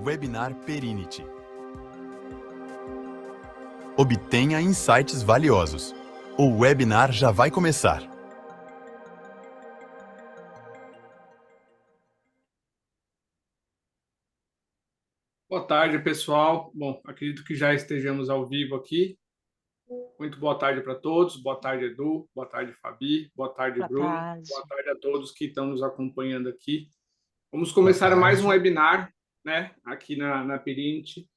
Webinar Perinity. Obtenha insights valiosos. O webinar já vai começar. Boa tarde, pessoal. Bom, acredito que já estejamos ao vivo aqui. Muito boa tarde para todos. Boa tarde, Edu. Boa tarde, Fabi. Boa tarde, Boa Bruno. tarde. Boa tarde a todos que estão nos acompanhando aqui. Vamos começar mais um webinar, né, aqui na Perinity.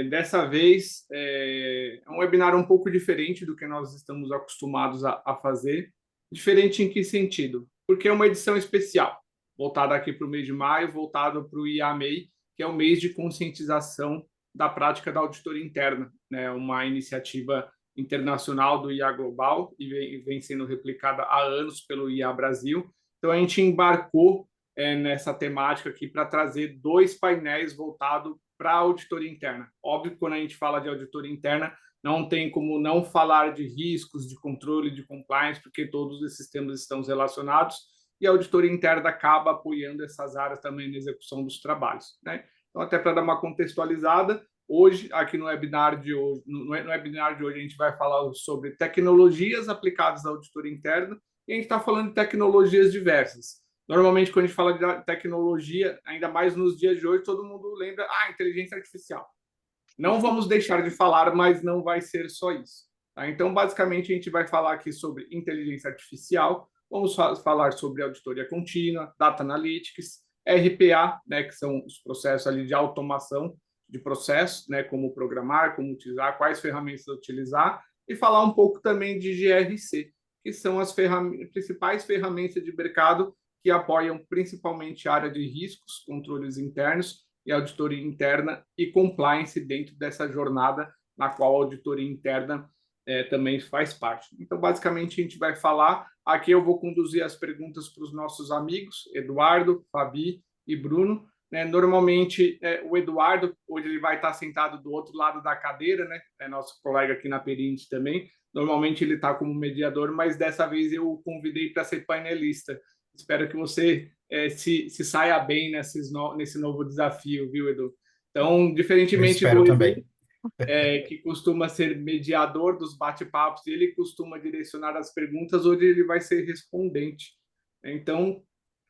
Dessa vez, é um webinar um pouco diferente do que nós estamos acostumados a fazer. Diferente em que sentido? Porque é uma edição especial, voltada aqui para o mês de maio, voltada para o IAMEI, que é o mês de conscientização da prática da auditoria interna, né? Uma iniciativa internacional do IA Global e vem sendo replicada há anos pelo IA Brasil. Então, a gente embarcou nessa temática aqui para trazer 2 painéis voltados para a auditoria interna. Óbvio que quando a gente fala de auditoria interna, não tem como não falar de riscos, de controle, de compliance, porque todos esses temas estão relacionados, e a auditoria interna acaba apoiando essas áreas também na execução dos trabalhos, né? Então, até para dar uma contextualizada, hoje, aqui no webinar de hoje, a gente vai falar sobre tecnologias aplicadas à auditoria interna, e a gente está falando de tecnologias diversas. Normalmente, quando a gente fala de tecnologia, ainda mais nos dias de hoje, todo mundo lembra, inteligência artificial. Não vamos deixar de falar, mas não vai ser só isso. Tá? Então, basicamente, a gente vai falar aqui sobre inteligência artificial, vamos falar sobre auditoria contínua, data analytics, RPA, né, que são os processos ali de automação de processos, né, como programar, como utilizar, quais ferramentas utilizar, e falar um pouco também de GRC, que são as principais ferramentas de mercado que apoiam principalmente a área de riscos, controles internos e auditoria interna e compliance dentro dessa jornada na qual a auditoria interna também faz parte. Então, basicamente, a gente vai falar, aqui eu vou conduzir as perguntas para os nossos amigos, Eduardo, Fabi e Bruno. Normalmente, o Eduardo, hoje ele vai estar sentado do outro lado da cadeira, né? É nosso colega aqui na Perinity também. Normalmente ele está como mediador, mas dessa vez eu o convidei para ser painelista. Espero que você se saia bem nesse novo desafio, viu, Edu? Então, diferentemente do Edu, que costuma ser mediador dos bate-papos, ele costuma direcionar as perguntas, hoje ele vai ser respondente. Então,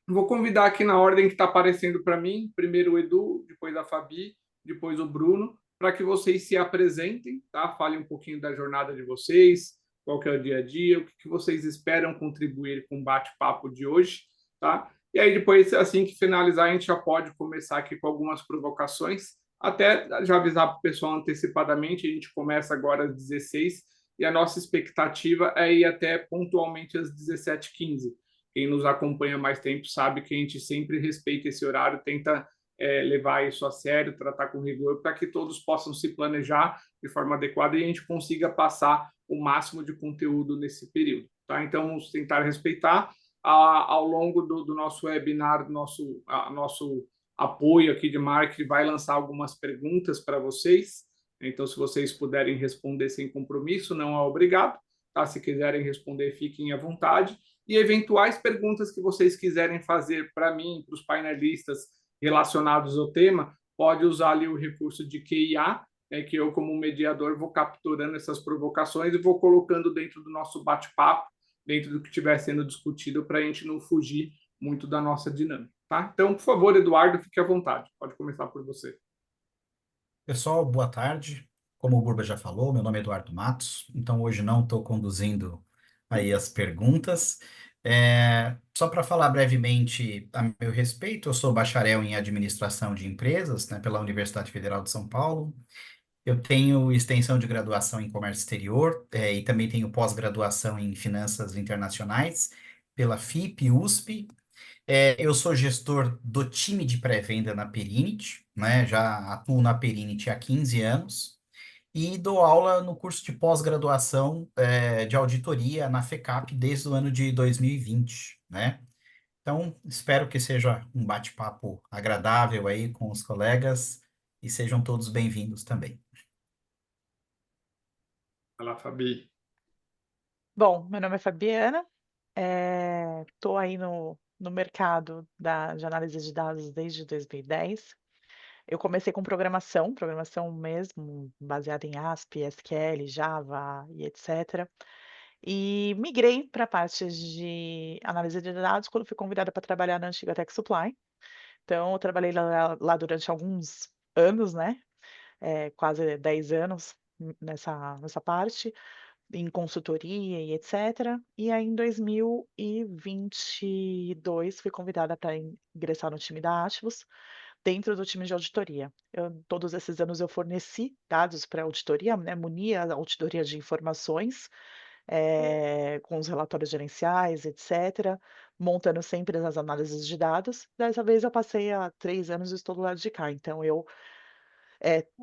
vou convidar aqui na ordem que está aparecendo para mim, primeiro o Edu, depois a Fabi, depois o Bruno, para que vocês se apresentem, tá? Falem um pouquinho da jornada de vocês, qual que é o dia a dia, o que vocês esperam contribuir com o bate-papo de hoje, tá? E aí depois, assim que finalizar, a gente já pode começar aqui com algumas provocações, até já avisar para o pessoal antecipadamente, a gente começa agora às 16 e a nossa expectativa é ir até pontualmente às 17h15. Quem nos acompanha mais tempo sabe que a gente sempre respeita esse horário, tenta levar isso a sério, tratar com rigor, para que todos possam se planejar de forma adequada e a gente consiga passar o máximo de conteúdo nesse período. Tá? Então, vamos tentar respeitar. Ao longo do nosso webinar, nosso apoio aqui de marketing vai lançar algumas perguntas para vocês. Então, se vocês puderem responder sem compromisso, não é obrigado. Tá? Se quiserem responder, fiquem à vontade. E eventuais perguntas que vocês quiserem fazer para mim, para os painelistas relacionados ao tema, pode usar ali o recurso de QIA, que eu, como mediador, vou capturando essas provocações e vou colocando dentro do nosso bate-papo, dentro do que estiver sendo discutido, para a gente não fugir muito da nossa dinâmica. Tá? Então, por favor, Eduardo, fique à vontade. Pode começar por você. Pessoal, boa tarde. Como o Burba já falou, meu nome é Eduardo Matos, então hoje não estou conduzindo aí as perguntas. Só para falar brevemente a meu respeito, eu sou bacharel em Administração de Empresas, né, pela Universidade Federal de São Paulo. Eu tenho extensão de graduação em Comércio Exterior, e também tenho pós-graduação em Finanças Internacionais pela FIP-USP. Eu sou gestor do time de pré-venda na Perinity, né? Já atuo na Perinity há 15 anos e dou aula no curso de pós-graduação de auditoria na FECAP desde o ano de 2020, né? Então, espero que seja um bate-papo agradável aí com os colegas e sejam todos bem-vindos também. Fala, Fabi. Bom, meu nome é Fabiana, estou aí no mercado de análise de dados desde 2010. Eu comecei com programação mesmo, baseada em ASP, SQL, Java e etc. E migrei para a parte de análise de dados quando fui convidada para trabalhar na antiga Tech Supply. Então, eu trabalhei lá durante alguns anos, né? Quase 10 anos nessa parte em consultoria e etc. E aí, em 2022, fui convidada para ingressar no time da Ativos, dentro do time de auditoria. Todos esses anos eu forneci dados para a auditoria, né, munia a auditoria de informações, com os relatórios gerenciais, etc., montando sempre as análises de dados. Dessa vez eu passei há 3 anos e estou do lado de cá, então eu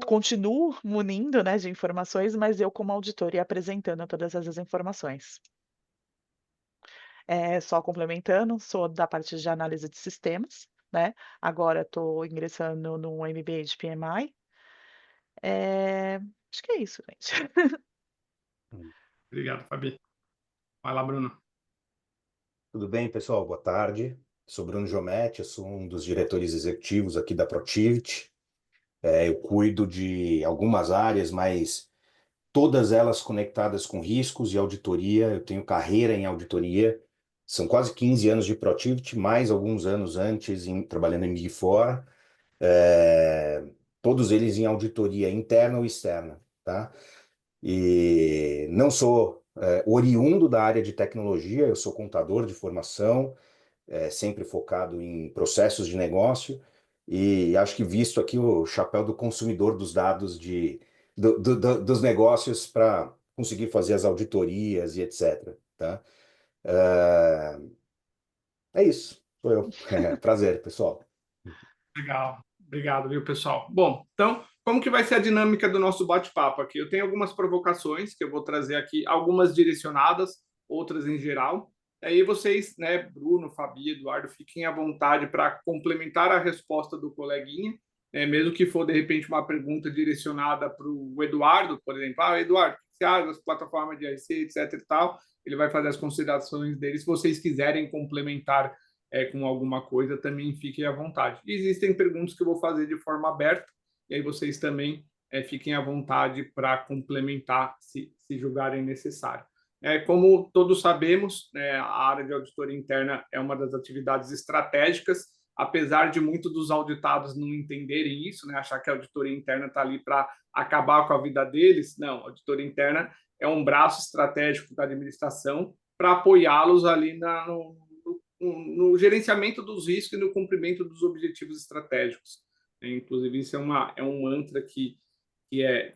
continuo munindo, né, de informações, mas eu como auditor e apresentando todas essas informações. Só complementando, sou da parte de análise de sistemas, né? Agora estou ingressando no MBA de PMI. Acho que é isso, gente. Obrigado, Fabi. Vai lá, Bruno. Tudo bem, pessoal? Boa tarde. Sou Bruno Giometti, eu sou um dos diretores executivos aqui da Protivit. Eu cuido de algumas áreas, mas todas elas conectadas com riscos e auditoria. Eu tenho carreira em auditoria. São quase 15 anos de Protivit, mais alguns anos antes trabalhando em Big Four. Todos eles em auditoria interna ou externa, tá? E não sou oriundo da área de tecnologia, eu sou contador de formação, sempre focado em processos de negócio, e acho que visto aqui o chapéu do consumidor dos dados dos negócios para conseguir fazer as auditorias e etc. Tá? É isso, sou eu. Prazer, pessoal. Legal. Obrigado, viu, pessoal? Bom, então, como que vai ser a dinâmica do nosso bate-papo aqui? Eu tenho algumas provocações que eu vou trazer aqui, algumas direcionadas, outras em geral. Aí vocês, né, Bruno, Fabi, Eduardo, fiquem à vontade para complementar a resposta do coleguinha, mesmo que for, de repente, uma pergunta direcionada para o Eduardo, por exemplo. Eduardo, o que você acha das plataformas de IC, etc e tal? Ele vai fazer as considerações dele. Se vocês quiserem complementar com alguma coisa, também fiquem à vontade. E existem perguntas que eu vou fazer de forma aberta, e aí vocês também fiquem à vontade para complementar, se julgarem necessário. Como todos sabemos, a área de auditoria interna é uma das atividades estratégicas, apesar de muitos dos auditados não entenderem isso, né, achar que a auditoria interna está ali para acabar com a vida deles. Não, a auditoria interna é um braço estratégico da administração para apoiá-los ali no gerenciamento dos riscos e no cumprimento dos objetivos estratégicos. Inclusive, isso é um mantra que é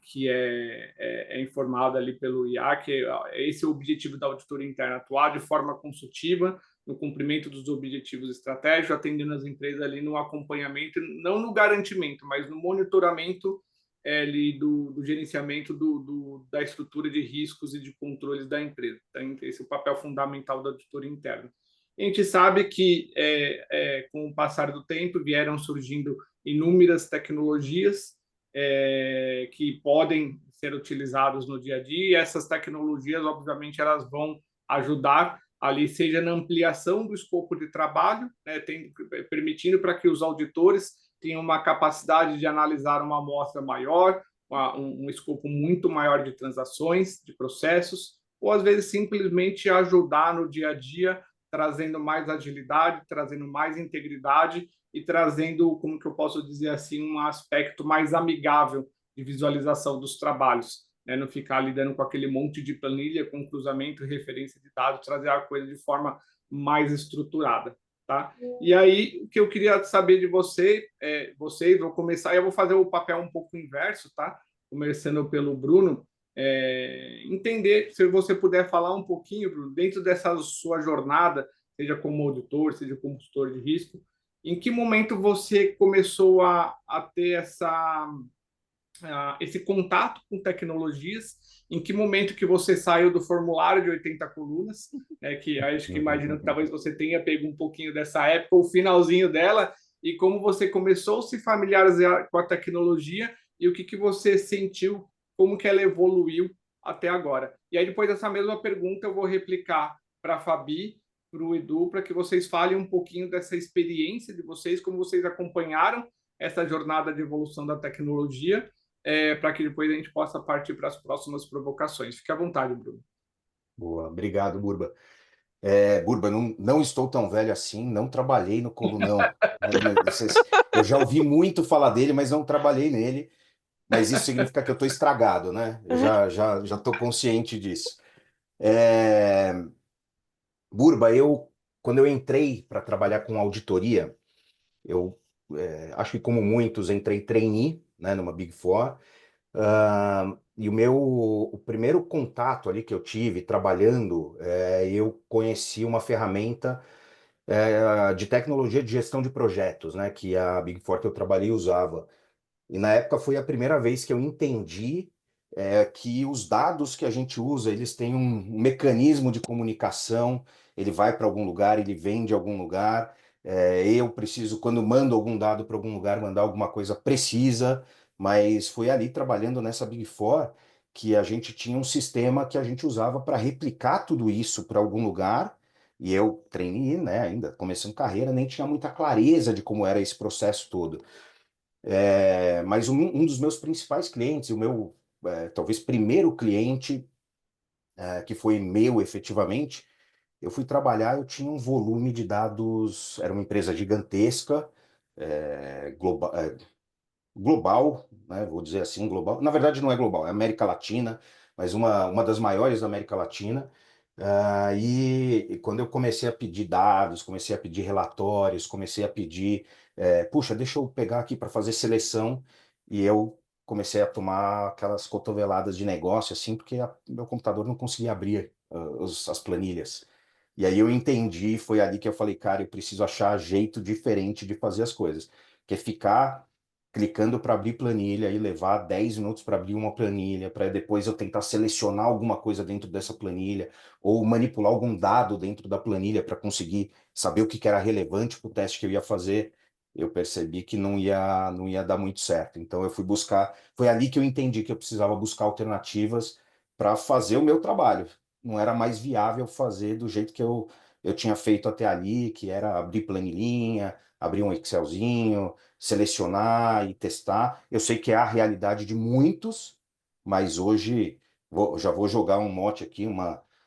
informado ali pelo IA, que esse é o objetivo da auditoria interna, atuar de forma consultiva no cumprimento dos objetivos estratégicos, atendendo as empresas ali no acompanhamento, não no garantimento, mas no monitoramento ali do gerenciamento da estrutura de riscos e de controles da empresa. Então, esse é o papel fundamental da auditoria interna. A gente sabe que, com o passar do tempo, vieram surgindo inúmeras tecnologias que podem ser utilizadas no dia a dia, e essas tecnologias, obviamente, elas vão ajudar ali, seja na ampliação do escopo de trabalho, permitindo para que os auditores tenham uma capacidade de analisar uma amostra maior, um escopo muito maior de transações, de processos, ou às vezes simplesmente ajudar no dia a dia, trazendo mais agilidade, trazendo mais integridade e trazendo, como que eu posso dizer assim, um aspecto mais amigável de visualização dos trabalhos, não ficar lidando com aquele monte de planilha, com cruzamento e referência de dados, trazer a coisa de forma mais estruturada, tá? E aí, o que eu queria saber de vocês, vou começar, eu vou fazer o papel um pouco inverso, tá? Começando pelo Bruno, entender, se você puder falar um pouquinho, Bruno, dentro dessa sua jornada, seja como auditor, seja como consultor de risco, em que momento você começou a ter esse contato com tecnologias, em que momento que você saiu do formulário de 80 colunas, que acho que imagino que talvez você tenha pego um pouquinho dessa época, o finalzinho dela, e como você começou a se familiarizar com a tecnologia e o que você sentiu, como que ela evoluiu até agora. E aí, depois dessa mesma pergunta, eu vou replicar para a Fabi, para o Edu, para que vocês falem um pouquinho dessa experiência de vocês, como vocês acompanharam essa jornada de evolução da tecnologia, para que depois a gente possa partir para as próximas provocações. Fique à vontade, Bruno. Boa, obrigado, Burba. Burba, não estou tão velho assim, não trabalhei no Colunão. Eu já ouvi muito falar dele, mas não trabalhei nele. Mas isso significa que eu estou estragado, né? Eu já estou consciente disso. É, Burba, quando eu entrei para trabalhar com auditoria, eu acho que como muitos, entrei trainee, né, numa Big Four. E o primeiro contato ali que eu tive trabalhando, eu conheci uma ferramenta de tecnologia de gestão de projetos, né, que a Big Four que eu trabalhei usava. E na época foi a primeira vez que eu entendi que os dados que a gente usa, eles têm um mecanismo de comunicação, ele vai para algum lugar, ele vem de algum lugar. Eu preciso, quando mando algum dado para algum lugar, mandar alguma coisa precisa, mas foi ali trabalhando nessa Big Four que a gente tinha um sistema que a gente usava para replicar tudo isso para algum lugar. E eu treinei, né, ainda começando carreira, nem tinha muita clareza de como era esse processo todo. Mas um dos meus principais clientes, o meu talvez primeiro cliente que foi meu efetivamente, eu fui trabalhar, eu tinha um volume de dados, era uma empresa gigantesca, global, né, vou dizer assim, global. Na verdade, não é global, é América Latina, mas uma das maiores da América Latina. E quando eu comecei a pedir dados, comecei a pedir relatórios, comecei a pedir, puxa, deixa eu pegar aqui para fazer seleção, e eu comecei a tomar aquelas cotoveladas de negócio, assim, porque meu computador não conseguia abrir as planilhas. E aí eu entendi, foi ali que eu falei, cara, eu preciso achar jeito diferente de fazer as coisas, que é ficar clicando para abrir planilha e levar 10 minutos para abrir uma planilha, para depois eu tentar selecionar alguma coisa dentro dessa planilha, ou manipular algum dado dentro da planilha para conseguir saber o que era relevante para o teste que eu ia fazer. Eu percebi que não ia dar muito certo. Então eu fui buscar, foi ali que eu entendi que eu precisava buscar alternativas para fazer o meu trabalho. Não era mais viável fazer do jeito que eu tinha feito até ali, que era abrir planilhinha, abrir um Excelzinho, selecionar e testar. Eu sei que é a realidade de muitos, mas hoje já vou jogar um mote aqui,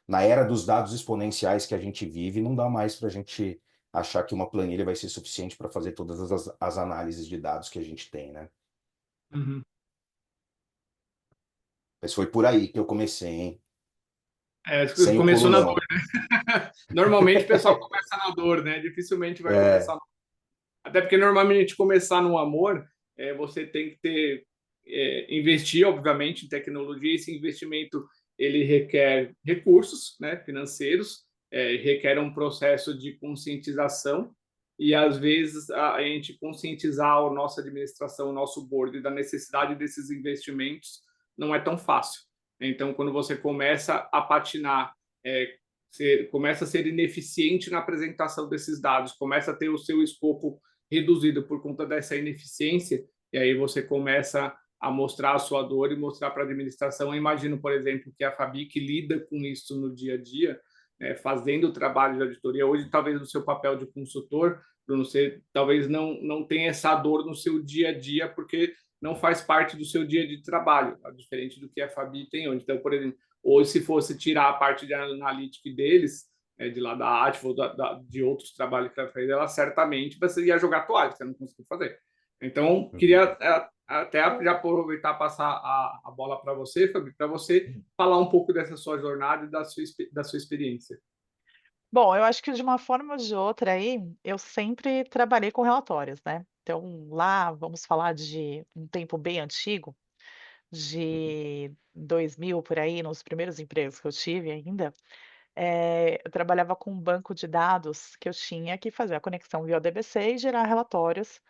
na era dos dados exponenciais que a gente vive, não dá mais para a gente achar que uma planilha vai ser suficiente para fazer todas as análises de dados que a gente tem, né? Uhum. Mas foi por aí que eu comecei, hein? Sem o Começou na dor, colunão. né? Normalmente o pessoal começa na dor, né? Dificilmente vai É, começar. Até porque normalmente começar no amor, você tem que investir, obviamente, em tecnologia. Esse investimento ele requer recursos, né, financeiros, requer um processo de conscientização e às vezes a gente conscientizar a nossa administração, o nosso board da necessidade desses investimentos não é tão fácil. Então, quando você começa a patinar, começa a ser ineficiente na apresentação desses dados, começa a ter o seu escopo reduzido por conta dessa ineficiência, e aí você começa a mostrar a sua dor e mostrar para a administração. Eu imagino, por exemplo, que a Fabi, que lida com isso no dia a dia, fazendo o trabalho de auditoria, hoje talvez no seu papel de consultor, Bruno, você talvez não tenha essa dor no seu dia a dia, porque não faz parte do seu dia de trabalho, tá? Diferente do que a Fabi tem hoje. Então, por exemplo, hoje se fosse tirar a parte de analítica deles, de lá da Atvo ou de outros trabalhos que ela fez, ela certamente você ia jogar toalha, você não conseguiu fazer. Então, queria até já aproveitar e passar a bola para você, Fabi, para você falar um pouco dessa sua jornada e da sua experiência. Bom, eu acho que de uma forma ou de outra aí, eu sempre trabalhei com relatórios, né. Então lá, vamos falar de um tempo bem antigo, de 2000 por aí, nos primeiros empregos que eu tive ainda, eu trabalhava com um banco de dados que eu tinha que fazer a conexão via ODBC e gerar relatórios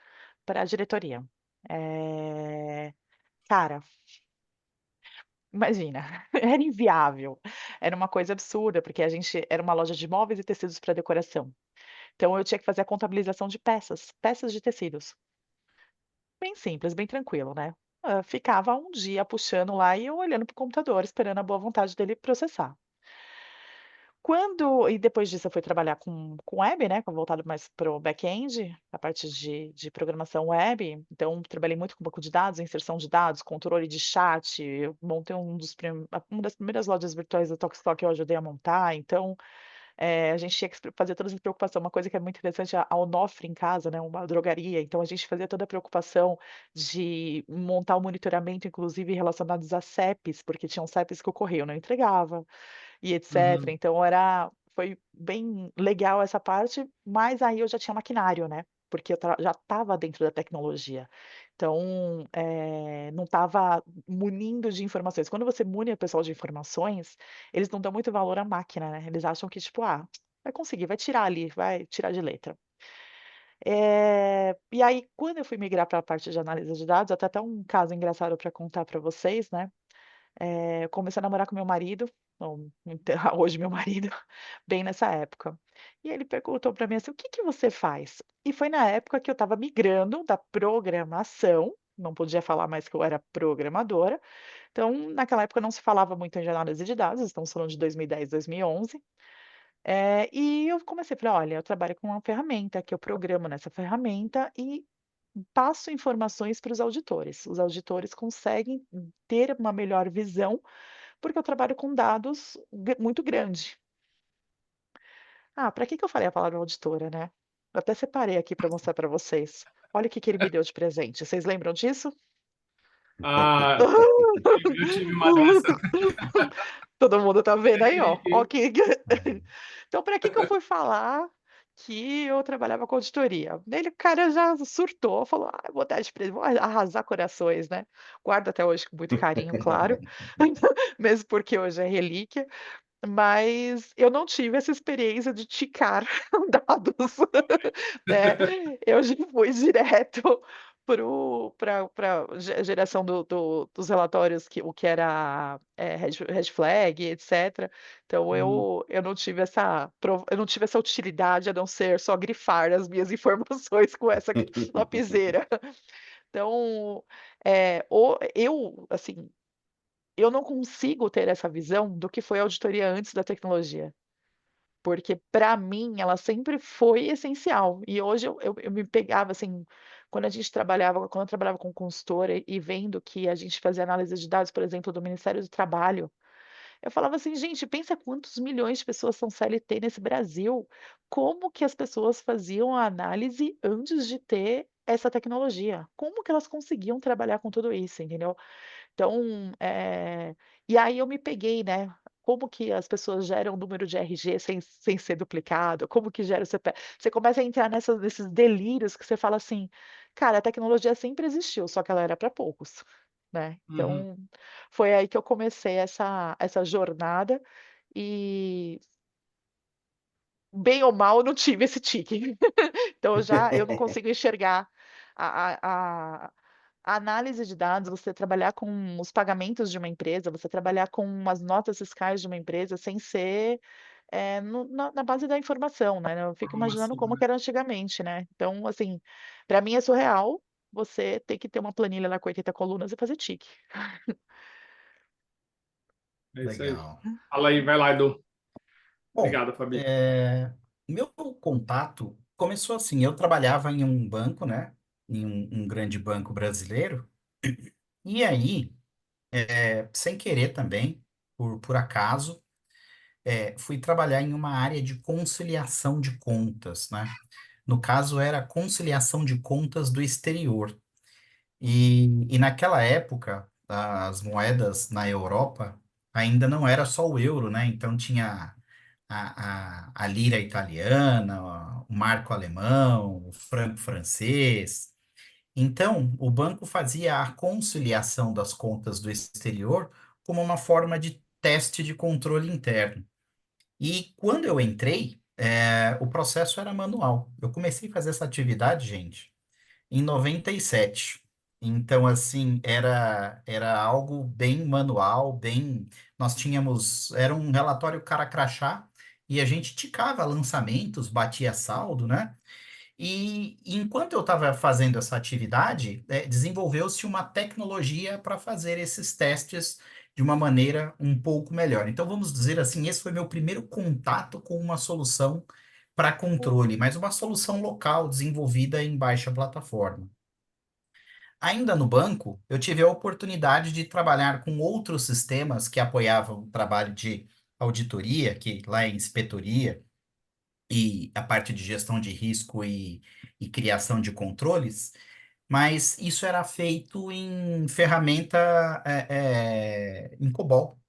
para a diretoria. Eh Cara, imagina, era inviável. Era uma coisa absurda, porque a gente era uma loja de móveis e tecidos para decoração. Então eu tinha que fazer a contabilização de peças, peças de tecidos. Bem simples, bem tranquilo, né. Ficava um dia puxando lá e eu olhando para o computador, esperando a boa vontade dele processar. Quando e depois disso eu fui trabalhar com web, né, voltado mais para o back-end, a parte de programação web, então trabalhei muito com banco de dados, inserção de dados, controle de chat, eu montei uma das primeiras lojas virtuais do Tokstok que eu ajudei a montar, então, a gente tinha que fazer todas as preocupação, uma coisa que é muito interessante, a Onofre em casa, né, uma drogaria, então a gente fazia toda a preocupação de montar o monitoramento, inclusive relacionados a CEPs, porque tinham CEPs que o correio não entregava, e etcétera. Uhum. Então foi bem legal essa parte, mas aí eu já tinha maquinário, né, porque eu já estava dentro da tecnologia. Então, não estava munindo de informações. Quando você mune o pessoal de informações, eles não dão muito valor à máquina, né, eles acham que tipo: "Ah, vai conseguir, vai tirar ali, vai tirar de letra". E aí quando eu fui migrar para a parte de análise de dados, até um caso engraçado para contar para vocês, né, eu comecei a namorar com meu marido, então hoje meu marido, bem nessa época. E ele perguntou para mim assim: "O que que você faz?". E foi na época que eu estava migrando da programação, não podia falar mais que eu era programadora, então naquela época não se falava muito em análise de dados, estamos falando de 2010, 2011. E eu comecei, falei: "Olha, eu trabalho com uma ferramenta que eu programo nessa ferramenta e passo informações para os auditores. Os auditores conseguem ter uma melhor visão, porque eu trabalho com dados muito grande". Ah, para que que eu falei a palavra auditora, né? Eu até separei aqui para mostrar para vocês. Olha o que que ele me deu de presente. Vocês lembram disso? Ah, eu tive uma dessa. Todo mundo tá vendo aí, ó. Ó E- que Aí. então para que que eu fui falar que eu trabalhava com auditoria? Ele o cara já surtou, falou: "Ah, vou dar de presente, vou arrasar corações", né. Guardo até hoje com muito carinho, claro, mesmo porque hoje é relíquia, mas eu não tive essa experiência de ticar dados, né. Eu já fui direto para geração dos relatórios o que era, red flag, etcétera. Então Uhum. eu não tive eu não tive essa utilidade a não ser só grifar as minhas informações com essa lapiseira. Então, assim, eu não consigo ter essa visão do que foi a auditoria antes da tecnologia. Porque para mim ela sempre foi essencial, e hoje eu me pegava, assim, quando eu trabalhava com consultora e vendo que a gente fazia análise de dados, por exemplo, do Ministério do Trabalho, eu falava assim: "Gente, pensa quantos milhões de pessoas são CLT nesse Brasil, como que as pessoas faziam a análise antes de ter essa tecnologia? Como que elas conseguiam trabalhar com tudo isso?", entendeu? Então, e aí eu me peguei, né, como que as pessoas geram o número de RG sem ser duplicado, como que gera o CPF, você começa a entrar nesses delírios que você fala assim: "Cara, a tecnologia sempre existiu, só que ela era para poucos", né. Uhum. Então, foi aí que eu comecei essa jornada e, bem ou mal, eu não tive esse tique. Então eu não consigo enxergar a a análise de dados, você trabalhar com os pagamentos de uma empresa, você trabalhar com as notas fiscais de uma empresa sem ser, na base da informação, né, eu fico imaginando Informação, como que né? era antigamente, né. Então, assim, para mim é surreal você ter que ter uma planilha lá com 80 colunas e fazer tique. É isso aí. Legal. Fala aí, vai lá, Edu. Bom, Obrigado, Fabi. meu contato começou assim, eu trabalhava em um banco, né? Em um grande banco brasileiro, e aí, sem querer também, por acaso, fui trabalhar em uma área de conciliação de contas, né? No caso, era conciliação de contas do exterior. E naquela época, as moedas na Europa ainda não era só o euro, né? Então tinha a lira italiana, o marco alemão, o franco francês. Então, o banco fazia a conciliação das contas do exterior como uma forma de teste de controle interno. E quando eu entrei, o processo era manual. Eu comecei a fazer essa atividade, gente, em 97. Então, assim, era algo bem manual, bem. Nós tínhamos. Era um relatório cara crachá, e a gente ticava lançamentos, batia saldo, né? E enquanto eu estava fazendo essa atividade, desenvolveu-se uma tecnologia para fazer esses testes de uma maneira um pouco melhor. Então, vamos dizer assim, esse foi meu primeiro contato com uma solução para controle, mas uma solução local desenvolvida em baixa plataforma. Ainda no banco, eu tive a oportunidade de trabalhar com outros sistemas que apoiavam o trabalho de auditoria, que lá é inspetoria, e a parte de gestão de risco e criação de controles, mas isso era feito em ferramenta em COBOL.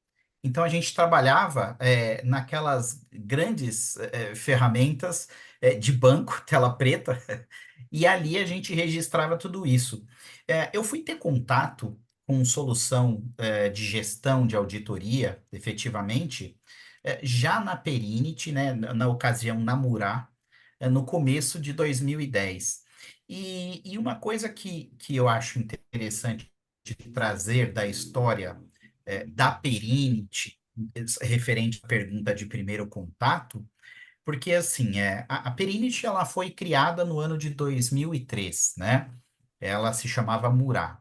Então a gente trabalhava naquelas grandes ferramentas de banco, tela preta, e ali a gente registrava tudo isso. Eu fui ter contato com solução de gestão de auditoria, efetivamente, já na Perinit, né, na ocasião na Murá, no começo de 2010. E uma coisa que eu acho interessante de trazer da história da Perinit, referente à pergunta de primeiro contato, porque assim, a Perinit ela foi criada no ano de 2003, né? Ela se chamava Murá.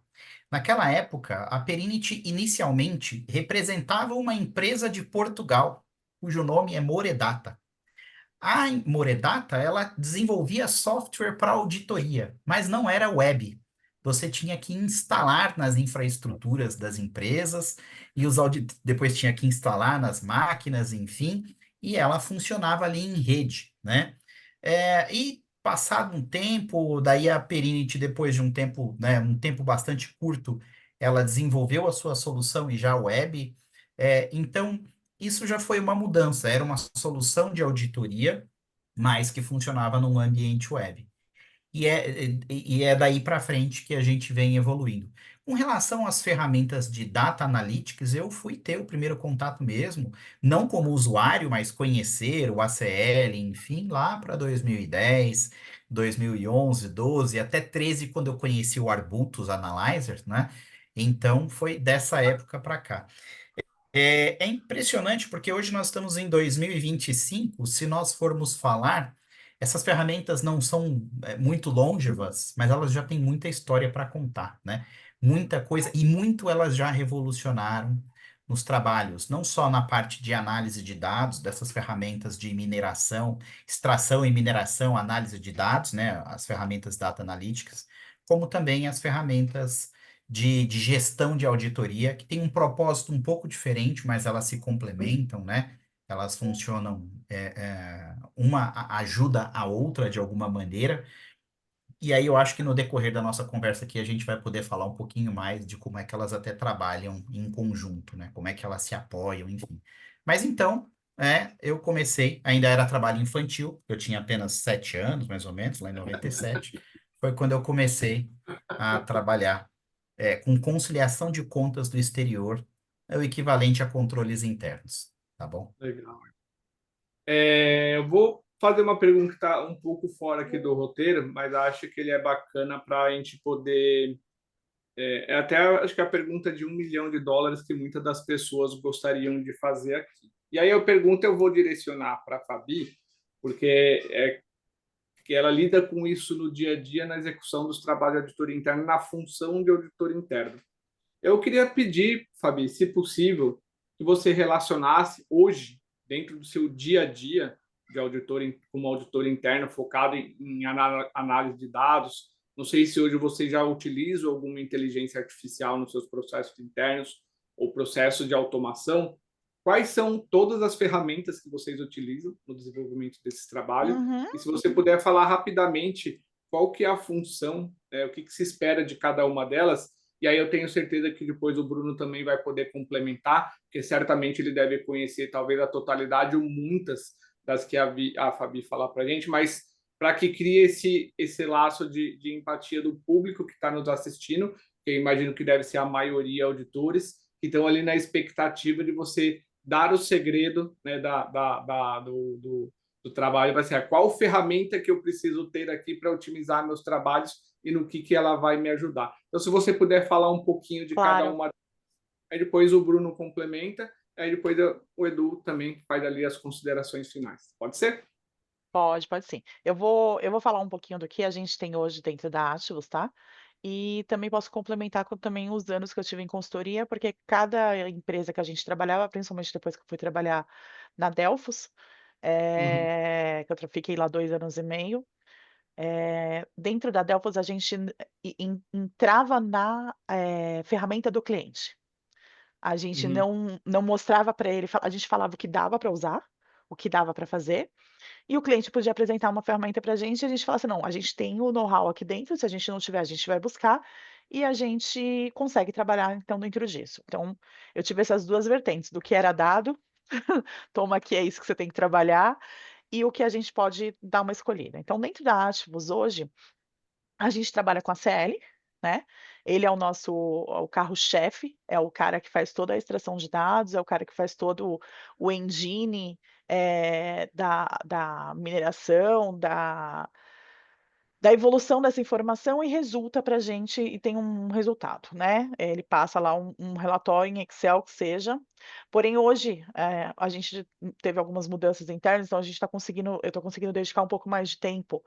Naquela época, a Perinit inicialmente representava uma empresa de Portugal, cujo nome é Moredata. A Moredata, ela desenvolvia software para auditoria, mas não era web. Você tinha que instalar nas infraestruturas das empresas e depois tinha que instalar nas máquinas, enfim, e ela funcionava ali em rede, né? E passado um tempo, daí a Perinit, depois de um tempo, né, um tempo bastante curto, ela desenvolveu a sua solução e já web. Então, isso já foi uma mudança, era uma solução de auditoria, mas que funcionava num ambiente web. E é daí para frente que a gente vem evoluindo. Com relação às ferramentas de data analytics, eu fui ter o primeiro contato mesmo, não como usuário, mas conhecer o ACL, enfim, lá para 2010, 2011, 12, até 13, quando eu conheci o Arbutus Analyzer, né? Então, foi dessa época para cá. É impressionante porque hoje nós estamos em 2025. Se nós formos falar, essas ferramentas não são muito longevas, mas elas já têm muita história para contar, né? Muita coisa, e muito elas já revolucionaram nos trabalhos, não só na parte de análise de dados, dessas ferramentas de mineração, extração e mineração, análise de dados, né? As ferramentas data analytics, como também as ferramentas de gestão de auditoria, que tem um propósito um pouco diferente, mas elas se complementam, né? Elas funcionam, uma ajuda a outra de alguma maneira. E aí eu acho que no decorrer da nossa conversa aqui a gente vai poder falar um pouquinho mais de como é que elas até trabalham em conjunto, né? Como é que elas se apoiam, enfim. Mas então, eu comecei, ainda era trabalho infantil, eu tinha apenas 7 anos, mais ou menos, lá em 97, foi quando eu comecei a trabalhar com conciliação de contas do exterior, é o equivalente a controles internos, tá bom? Legal. Eu vou fazer uma pergunta que está um pouco fora aqui do roteiro, mas acho que ele é bacana para a gente poder. Até acho que é a pergunta de US$ 1 milhão que muitas das pessoas gostariam de fazer aqui. E aí eu pergunto, eu vou direcionar para a Fabi, porque que ela lida com isso no dia a dia na execução dos trabalhos de auditoria interna, na função de auditor interno. Eu queria pedir, Fabi, se possível, que você relacionasse hoje, dentro do seu dia a dia de auditor, como auditor interno, focado em análise de dados. Não sei se hoje você já utiliza alguma inteligência artificial nos seus processos internos ou processos de automação. Quais são todas as ferramentas que vocês utilizam no desenvolvimento desse trabalho? Uhum. E se você puder falar rapidamente qual que é a função, o que se espera de cada uma delas, e aí eu tenho certeza que depois o Bruno também vai poder complementar, porque certamente ele deve conhecer talvez a totalidade ou muitas das que a Fabi falar para a gente, mas para que crie esse laço de empatia do público que está nos assistindo, que eu imagino que deve ser a maioria auditores, que estão ali na expectativa de você dar o segredo, né, do trabalho vai ser qual ferramenta que eu preciso ter aqui para otimizar meus trabalhos e no que ela vai me ajudar. Então, se você puder falar um pouquinho de cada Claro. uma, aí depois o Bruno complementa, aí depois o Edu também faz ali as considerações finais. Pode ser? Pode sim. Eu vou falar um pouquinho do que a gente tem hoje dentro da Ativos, tá? E também posso complementar com também os anos que eu tive em consultoria, porque cada empresa que a gente trabalhava, principalmente depois que eu fui trabalhar na Delphos, Uhum. que eu fiquei lá 2 anos e meio, dentro da Delphos a gente entrava na, ferramenta do cliente. A gente Uhum. não mostrava para ele, a gente falava o que dava para usar, o que dava para fazer, e o cliente podia apresentar uma ferramenta para a gente e a gente falava assim: "Não, a gente tem o know-how aqui dentro, se a gente não tiver, a gente vai buscar", e a gente consegue trabalhar então dentro disso. Então, eu tive essas 2 vertentes, do que era dado, toma aqui, é isso que você tem que trabalhar, e o que a gente pode dar uma escolhida. Então dentro da Ativos hoje, a gente trabalha com a CL, né, ele é o carro-chefe, é o cara que faz toda a extração de dados, é o cara que faz todo o engine, da mineração, da evolução dessa informação e resulta para a gente e tem um resultado, né. Ele passa lá um relatório em Excel que seja, porém hoje, a gente teve algumas mudanças internas, então a gente está conseguindo eu estou conseguindo dedicar um pouco mais de tempo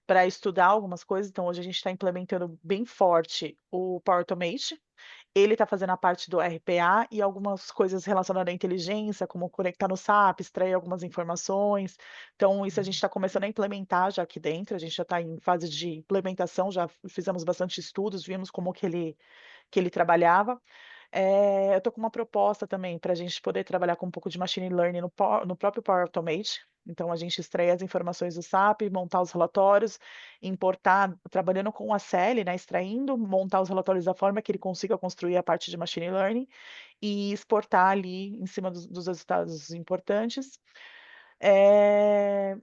para estudar algumas coisas, então hoje a gente está implementando bem forte o Power Automate, ele está fazendo a parte do RPA e algumas coisas relacionadas à inteligência, como conectar no SAP, extrair algumas informações. Então, isso a gente está começando a implementar já aqui dentro, a gente já está em fase de implementação, já fizemos bastante estudos, vimos como que ele trabalhava. Eu estou com uma proposta também para a gente poder trabalhar com um pouco de machine learning no próprio Power Automate. Então, a gente extrair as informações do SAP, montar os relatórios, importar, trabalhando com a CL, né, extraindo, montar os relatórios da forma que ele consiga construir a parte de machine learning e exportar ali em cima dos resultados importantes.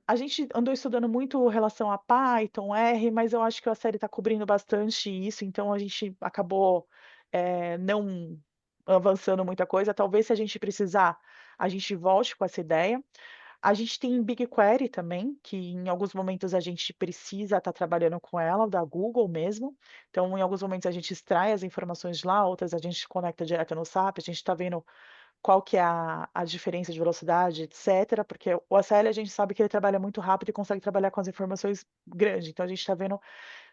A gente andou estudando muito relação a Python, R, mas eu acho que a série está cobrindo bastante isso, então a gente acabou, não avançando muita coisa. Talvez se a gente precisar, a gente volte com essa ideia. A gente tem BigQuery também, que em alguns momentos a gente precisa estar trabalhando com ela, da Google mesmo. Então, em alguns momentos a gente extrai as informações de lá, outras a gente conecta direto no SAP, a gente está vendo qual que é a diferença de velocidade, etcétera, porque o ACL a gente sabe que ele trabalha muito rápido e consegue trabalhar com as informações grandes, então a gente está vendo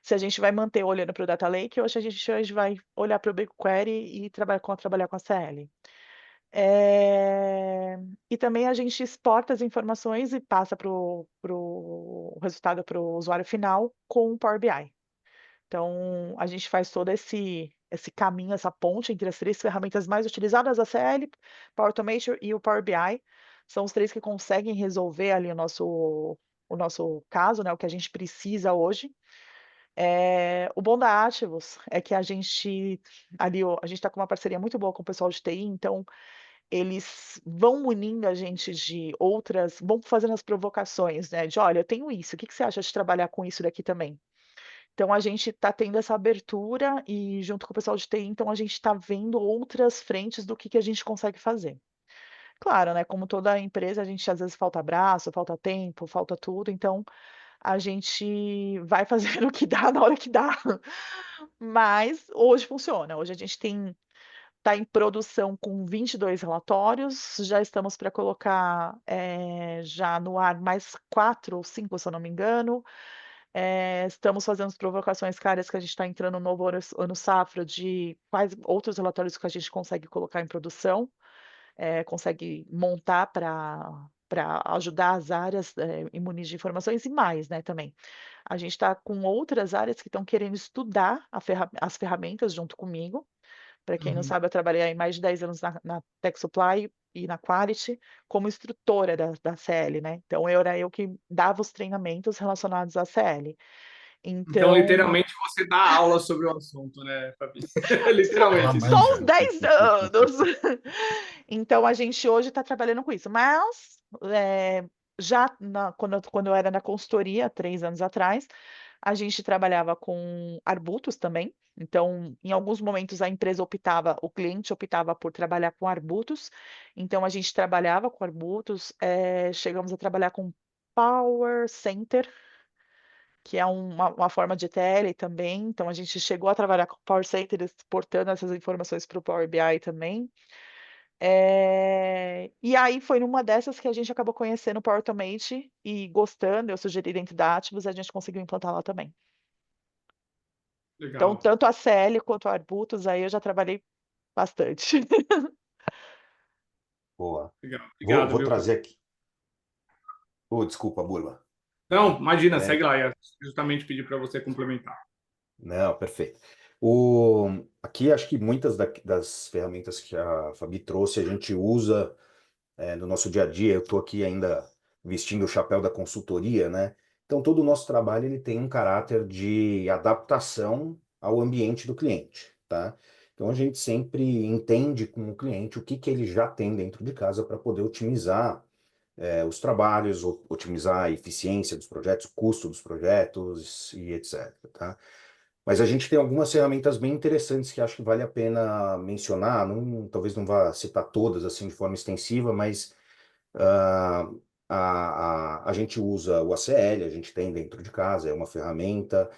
se a gente vai manter olhando para o Data Lake ou se a gente hoje vai olhar para o BigQuery e trabalhar com a CL. E também a gente exporta as informações e passa para o resultado para o usuário final com o Power BI. Então, a gente faz todo esse caminho, essa ponte entre as 3 ferramentas mais utilizadas, a CL, Power Automation e o Power BI. São os 3 que conseguem resolver ali o nosso caso, né, o que a gente precisa hoje. O bom da Ativos é que a gente ali a gente está com uma parceria muito boa com o pessoal de TI, então eles vão unindo a gente de outras, vão fazendo as provocações, né, de: "Olha, eu tenho isso, o que que você acha de trabalhar com isso daqui também?". Então a gente está tendo essa abertura e junto com o pessoal de TI, então a gente está vendo outras frentes do que a gente consegue fazer. Claro, né, como toda empresa, a gente às vezes falta braço, falta tempo, falta tudo, então a gente vai fazendo o que dá na hora que dá. Mas hoje funciona, hoje a gente está em produção com 22 relatórios, já estamos para colocar, já no ar mais 4 ou 5, se eu não me engano. Estamos fazendo as provocações claras que a gente está entrando no novo ano safra de quais outros relatórios que a gente consegue colocar em produção, consegue montar para ajudar as áreas, em munir de informações e mais, né, também. A gente está com outras áreas que estão querendo estudar as ferramentas junto comigo. Para quem não Uhum. sabe, eu trabalhei aí mais de 10 anos na Tech Supply e na Quality como instrutora da CL, né, então era eu que dava os treinamentos relacionados à CL. Então, Então, literalmente, você dá aula sobre o assunto, né, Fabi? Ela Literalmente. só uns manja. 10 anos. Então a gente hoje está trabalhando com isso, mas, já quando eu era na consultoria, 3 anos atrás, a gente trabalhava com arbutos também, então em alguns momentos a empresa optava, o cliente optava por trabalhar com arbutos, então a gente trabalhava com arbutos, chegamos a trabalhar com Power Center, que é uma forma de ETL também. Então, a gente chegou a trabalhar com o Power Center, exportando essas informações para o Power BI também. E aí foi numa dessas que a gente acabou conhecendo o Power Automate e gostando, eu sugeri dentro da Ativos, a gente conseguiu implantar lá também. Então, Legal, tanto a CL quanto a Arbutus, aí eu já trabalhei bastante. Boa. legal. Vou, Obrigado, vou viu? trazer aqui. Oh, desculpa, Burba. Não, imagina, É, segue lá. Eu justamente pedi para você complementar. não, perfeito. Aqui acho que muitas das ferramentas que a Fabi trouxe a gente usa no nosso dia a dia. Eu estou aqui ainda vestindo o chapéu da consultoria, né? Então todo o nosso trabalho ele tem um caráter de adaptação ao ambiente do cliente, tá? Então a gente sempre entende com o cliente o que que ele já tem dentro de casa para poder otimizar os trabalhos, otimizar a eficiência dos projetos, o custo dos projetos e etc, tá? Mas a gente tem algumas ferramentas bem interessantes que acho que vale a pena mencionar. Talvez não vá citar todas assim de forma extensiva, mas ah, a gente usa o ACL, a gente tem dentro de casa, é uma ferramenta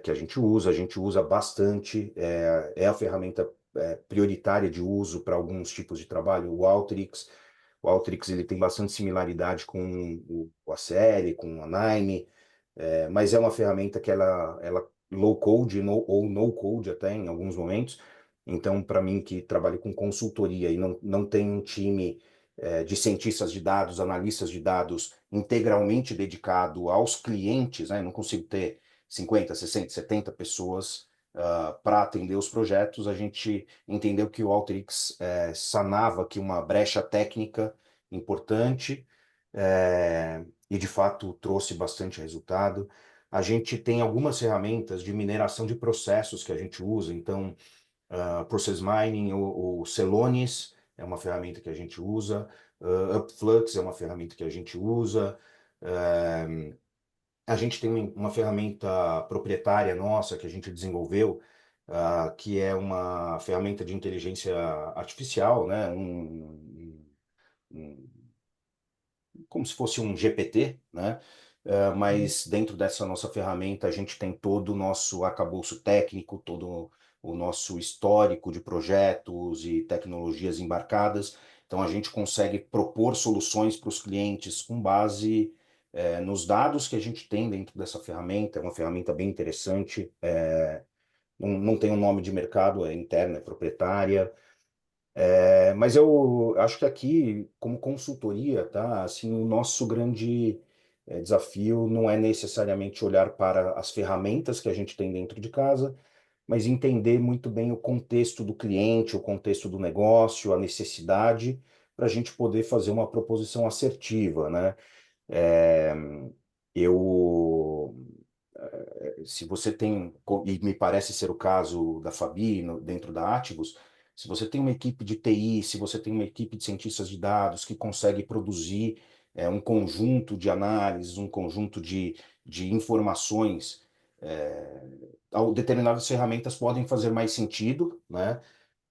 que a gente usa bastante, é a ferramenta prioritária de uso para alguns tipos de trabalho, o Alteryx. O Alteryx ele tem bastante similaridade com o ACL, com a Nine, mas é uma ferramenta que ela low code ou no code até em alguns momentos. Então, para mim que trabalho com consultoria e não tem um time de cientistas de dados, analistas de dados integralmente dedicado aos clientes, né? Não consigo ter 50, 60, 70 pessoas para atender os projetos. A gente entendeu que o Alteryx sanava aqui uma brecha técnica importante e de fato trouxe bastante resultado. A gente tem algumas ferramentas de mineração de processos que a gente usa, então Process Mining, o Celonis é uma ferramenta que a gente usa, Upflux é uma ferramenta que a gente usa, a gente tem uma ferramenta proprietária nossa que a gente desenvolveu, que é uma ferramenta de inteligência artificial, né? Um- como se fosse um GPT, né? Mas dentro dessa nossa ferramenta a gente tem todo o nosso arcabouço técnico, todo o nosso histórico de projetos e tecnologias embarcadas. Então a gente consegue propor soluções para os clientes com base nos dados que a gente tem dentro dessa ferramenta. É uma ferramenta bem interessante. Não tem um nome de mercado, é interna, é proprietária. Mas eu acho que aqui, como consultoria, tá? Assim, o nosso grande desafio não é necessariamente olhar para as ferramentas que a gente tem dentro de casa, mas entender muito bem o contexto do cliente, o contexto do negócio, a necessidade, para a gente poder fazer uma proposição assertiva, né? É, eu se você tem, e me parece ser o caso da Fabi dentro da Ativos, se você tem uma equipe de TI, se você tem uma equipe de cientistas de dados que consegue produzir um conjunto de análises, um conjunto de informações, determinadas ferramentas podem fazer mais sentido, né?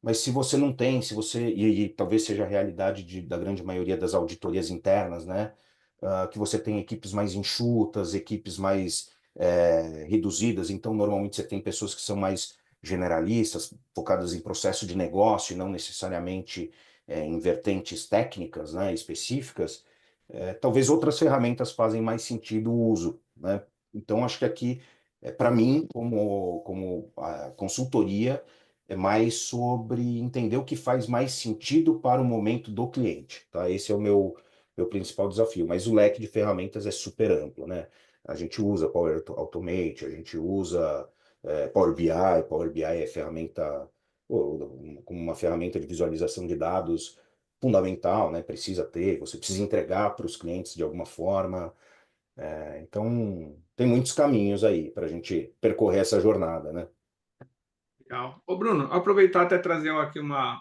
Mas se você não tem, se você, e talvez seja a realidade da grande maioria das auditorias internas, né? Que você tem equipes mais enxutas, equipes mais reduzidas, então normalmente você tem pessoas que são mais generalistas, focadas em processo de negócio e não necessariamente em vertentes técnicas, né, específicas. Talvez outras ferramentas fazem mais sentido o uso, né? Então acho que aqui, para mim, como a consultoria, é mais sobre entender o que faz mais sentido para o momento do cliente, tá? Esse é o meu principal desafio, mas o leque de ferramentas é super amplo, né? A gente usa Power Automate, a gente usa Power BI. Power BI é ferramenta, como uma ferramenta de visualização de dados fundamental, né? Precisa ter, você precisa entregar para os clientes de alguma forma. Então, tem muitos caminhos aí para a gente percorrer essa jornada, né? Legal. Ô, Bruno, aproveitar até trazer aqui na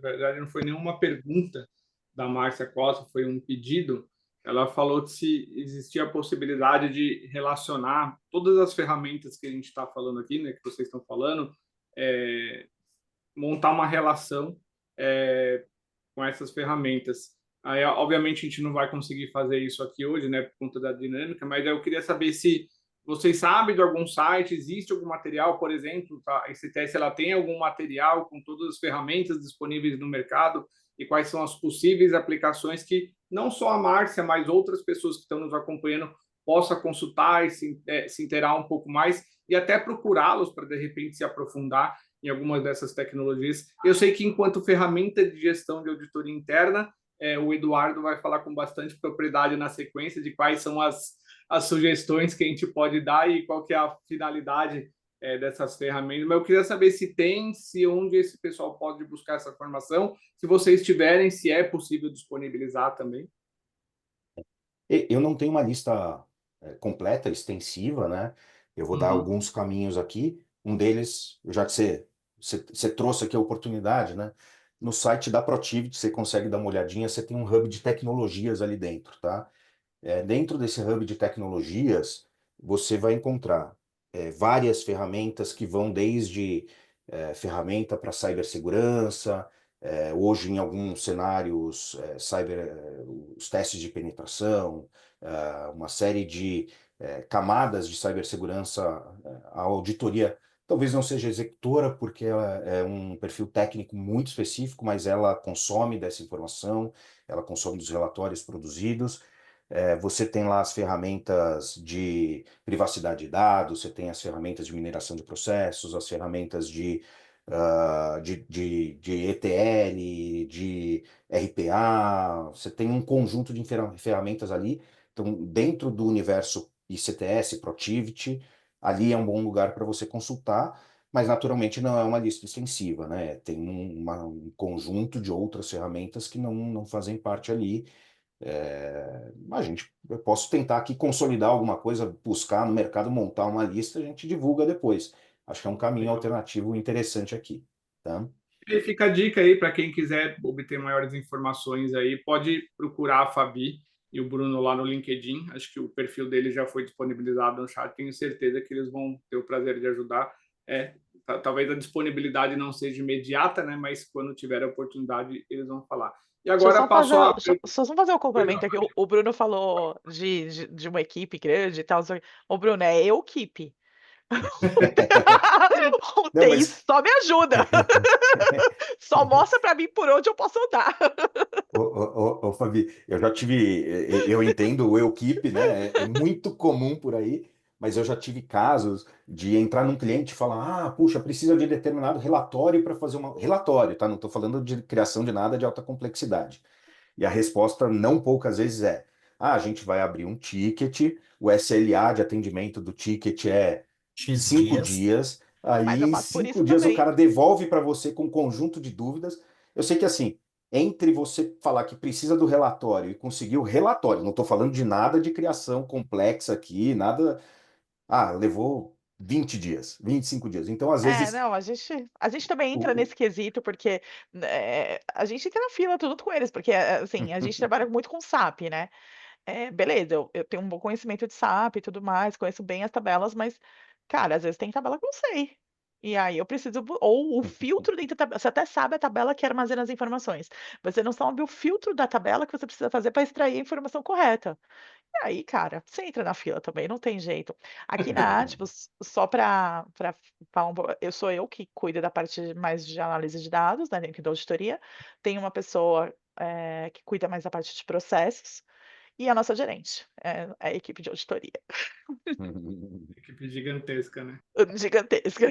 verdade não foi nenhuma pergunta da Márcia Costa, foi um pedido. Ela falou de se existia a possibilidade de relacionar todas as ferramentas que a gente está falando aqui, né, que vocês estão falando, montar uma relação com essas ferramentas. Aí, obviamente, a gente não vai conseguir fazer isso aqui hoje, né, por conta da dinâmica, mas eu queria saber se vocês sabem de algum site, existe algum material, por exemplo, a ICTS ela tem algum material com todas as ferramentas disponíveis no mercado e quais são as possíveis aplicações que não só a Márcia, mas outras pessoas que estão nos acompanhando possa consultar e se inteirar um pouco mais e até procurá-los para, de repente, se aprofundar em algumas dessas tecnologias. Eu sei que, enquanto ferramenta de gestão de auditoria interna, o Eduardo vai falar com bastante propriedade na sequência de quais são as sugestões que a gente pode dar e qual que é a finalidade dessas ferramentas. Mas eu queria saber se tem, se onde esse pessoal pode buscar essa formação, se vocês tiverem, se é possível disponibilizar também. Eu não tenho uma lista completa, extensiva, né? Eu vou dar alguns caminhos aqui. Um deles, já que você trouxe aqui a oportunidade, né? No site da Protivit, você consegue dar uma olhadinha, você tem um hub de tecnologias ali dentro, tá? Dentro desse hub de tecnologias, você vai encontrar várias ferramentas que vão desde ferramenta para cibersegurança, hoje em alguns cenários, os testes de penetração, uma série de camadas de cibersegurança, a auditoria talvez não seja executora, porque ela é um perfil técnico muito específico, mas ela consome dessa informação, ela consome dos relatórios produzidos. Você tem lá as ferramentas de privacidade de dados, você tem as ferramentas de mineração de processos, as ferramentas de ETL, de RPA, você tem um conjunto de ferramentas ali. Então, dentro do universo ICTS, Protivit, ali é um bom lugar para você consultar, mas naturalmente não é uma lista extensiva, né? Tem um conjunto de outras ferramentas que não fazem parte ali. Eu posso tentar aqui consolidar alguma coisa, buscar no mercado, montar uma lista, a gente divulga depois. Acho que é um caminho alternativo interessante aqui, tá? E fica a dica aí para quem quiser obter maiores informações aí, pode procurar a Fabi e o Bruno lá no LinkedIn. Acho que o perfil dele já foi disponibilizado no chat. Tenho certeza que eles vão ter o prazer de ajudar. Talvez a disponibilidade não seja imediata, né? Mas quando tiver a oportunidade, eles vão falar. E agora passou a... Só fazer um complemento aqui. O Bruno falou de uma equipe grande e tal. O Bruno, é equipe. O Não, TI mas- só me ajuda. Só mostra para mim por onde eu posso andar. Ô, Fabi, eu entendo o equipe, né? É muito comum por aí, mas eu já tive casos de entrar num cliente e falar, puxa, precisa de determinado relatório para fazer relatório, tá? Não estou falando de criação de nada de alta complexidade. E a resposta, não poucas vezes, a gente vai abrir um ticket, o SLA de atendimento do ticket é X 5 dias. dias, Mas aí eu em passo por 5 isso dias o também. cara devolve para você com um conjunto de dúvidas. Eu sei que assim, entre você falar que precisa do relatório e conseguir o relatório, não estou falando de nada de criação complexa aqui, nada. Levou 20 dias, 25 dias. Então, às vezes. Não, a gente também entra o- nesse quesito, porque a gente entra na fila junto com eles, porque assim, a gente trabalha muito com SAP, né? Beleza, eu tenho um bom conhecimento de SAP e tudo mais, conheço bem as tabelas, mas, cara, às vezes tem tabela que eu não sei. E aí eu preciso, ou o filtro dentro da tabela, você até sabe a tabela que armazena as informações, você não sabe o filtro da tabela que você precisa fazer para extrair a informação correta. E aí, cara, você entra na fila também, não tem jeito. Aqui na Ativos, só para falar um pouco, sou eu que cuido da parte mais de análise de dados, né, dentro da auditoria. Tem uma pessoa que cuida mais da parte de processos, e a nossa gerente, é a equipe de auditoria, Equipe gigantesca, né? gigantesca.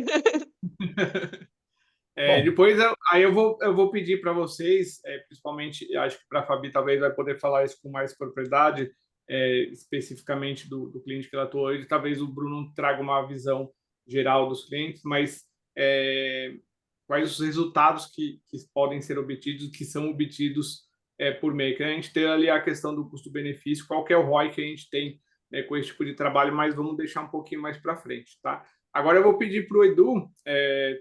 Bom, Depois aí eu vou pedir para vocês, principalmente, acho que para a Fabi talvez vai poder falar isso com mais propriedade, especificamente do cliente que ela atua hoje. Talvez o Bruno traga uma visão geral dos clientes, mas quais os resultados que podem ser obtidos, que são obtidos por mês. Que a gente tem ali a questão do custo-benefício, qual que é o ROI que a gente tem com esse tipo de trabalho, mas vamos deixar um pouquinho mais para frente, tá? Agora eu vou pedir para o Edu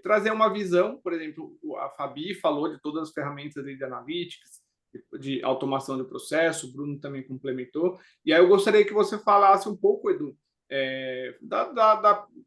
trazer uma visão, por exemplo, a Fabi falou de todas as ferramentas de analytics, de automação do processo, o Bruno também complementou, e aí eu gostaria que você falasse um pouco, Edu,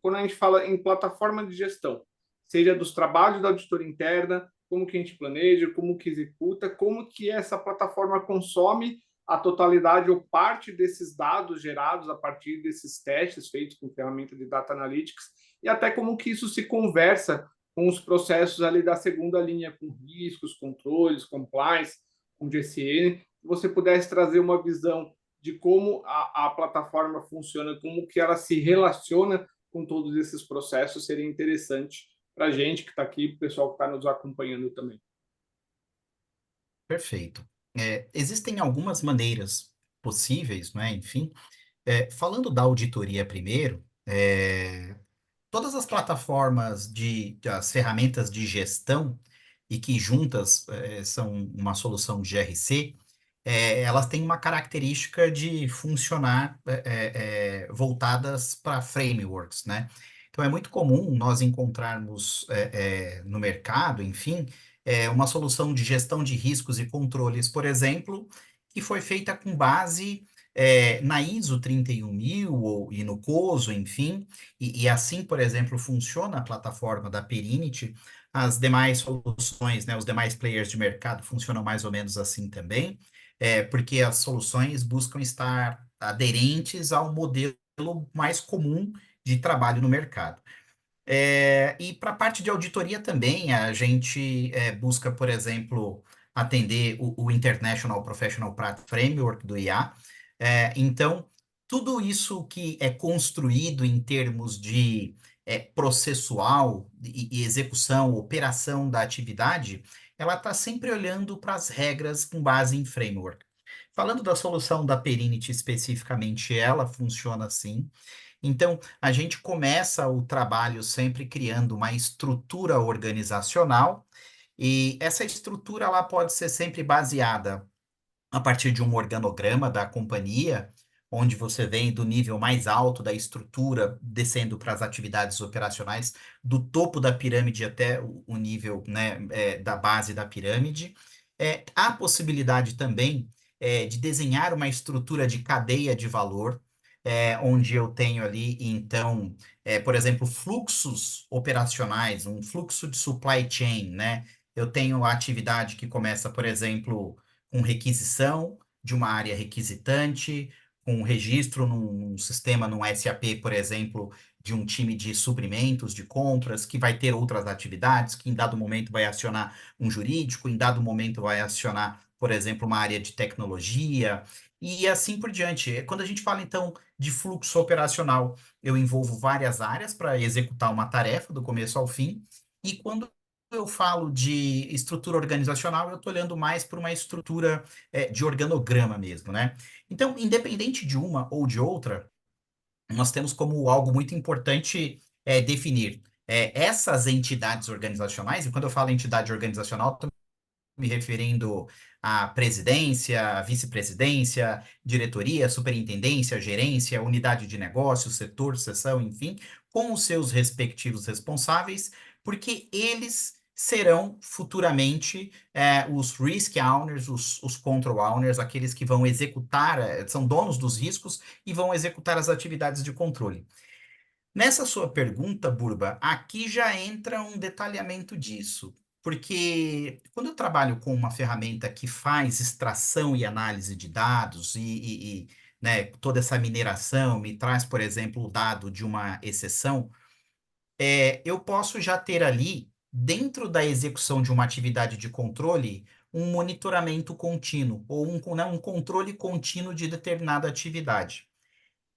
quando a gente fala em plataforma de gestão, seja dos trabalhos da auditoria interna, como que a gente planeja, como que executa, como que essa plataforma consome a totalidade ou parte desses dados gerados a partir desses testes feitos com ferramenta de Data Analytics, e até como que isso se conversa com os processos ali da segunda linha, com riscos, controles, compliance, com GCN. Se você pudesse trazer uma visão de como a plataforma funciona, como que ela se relaciona com todos esses processos, seria interessante para a gente que está aqui, para o pessoal que está nos acompanhando também. Perfeito. Existem algumas maneiras possíveis, né? Enfim, falando da auditoria primeiro, todas as plataformas as ferramentas de gestão e que juntas são uma solução de GRC, elas têm uma característica de funcionar voltadas para frameworks, né? Então é muito comum nós encontrarmos no mercado, enfim, uma solução de gestão de riscos e controles, por exemplo, que foi feita com base na ISO 31000 e no COSO, enfim, e assim, por exemplo, funciona a plataforma da Perinity. As demais soluções, né, os demais players de mercado funcionam mais ou menos assim também, porque as soluções buscam estar aderentes ao modelo mais comum de trabalho no mercado. E para a parte de auditoria também, a gente busca, por exemplo, atender o International Professional Practice Framework do IA. Então, tudo isso que é construído em termos de processual e execução, operação da atividade, ela está sempre olhando para as regras com base em framework. Falando da solução da Perinity especificamente, ela funciona assim. Então, a gente começa o trabalho sempre criando uma estrutura organizacional, e essa estrutura ela pode ser sempre baseada a partir de um organograma da companhia, onde você vem do nível mais alto da estrutura, descendo para as atividades operacionais, do topo da pirâmide até o nível, né, da base da pirâmide. Há possibilidade também de desenhar uma estrutura de cadeia de valor, onde eu tenho ali, então, por exemplo, fluxos operacionais, um fluxo de supply chain, né? Eu tenho a atividade que começa, por exemplo, com requisição de uma área requisitante, com registro num sistema, num SAP, por exemplo, de um time de suprimentos, de compras, que vai ter outras atividades, que em dado momento vai acionar um jurídico, em dado momento vai acionar, por exemplo, uma área de tecnologia, e assim por diante. Quando a gente fala, então, de fluxo operacional, eu envolvo várias áreas para executar uma tarefa do começo ao fim, e quando eu falo de estrutura organizacional, eu estou olhando mais para uma estrutura de organograma mesmo, né? Então, independente de uma ou de outra, nós temos como algo muito importante definir essas entidades organizacionais, e quando eu falo entidade organizacional, estou me referindo à presidência, vice-presidência, diretoria, superintendência, gerência, unidade de negócio, setor, seção, enfim, com os seus respectivos responsáveis, porque eles serão futuramente os risk owners, os control owners, aqueles que vão executar, são donos dos riscos e vão executar as atividades de controle. Nessa sua pergunta, Burba, aqui já entra um detalhamento disso, porque quando eu trabalho com uma ferramenta que faz extração e análise de dados né, toda essa mineração me traz, por exemplo, o dado de uma exceção, eu posso já ter ali, dentro da execução de uma atividade de controle, um monitoramento contínuo, ou um controle contínuo de determinada atividade.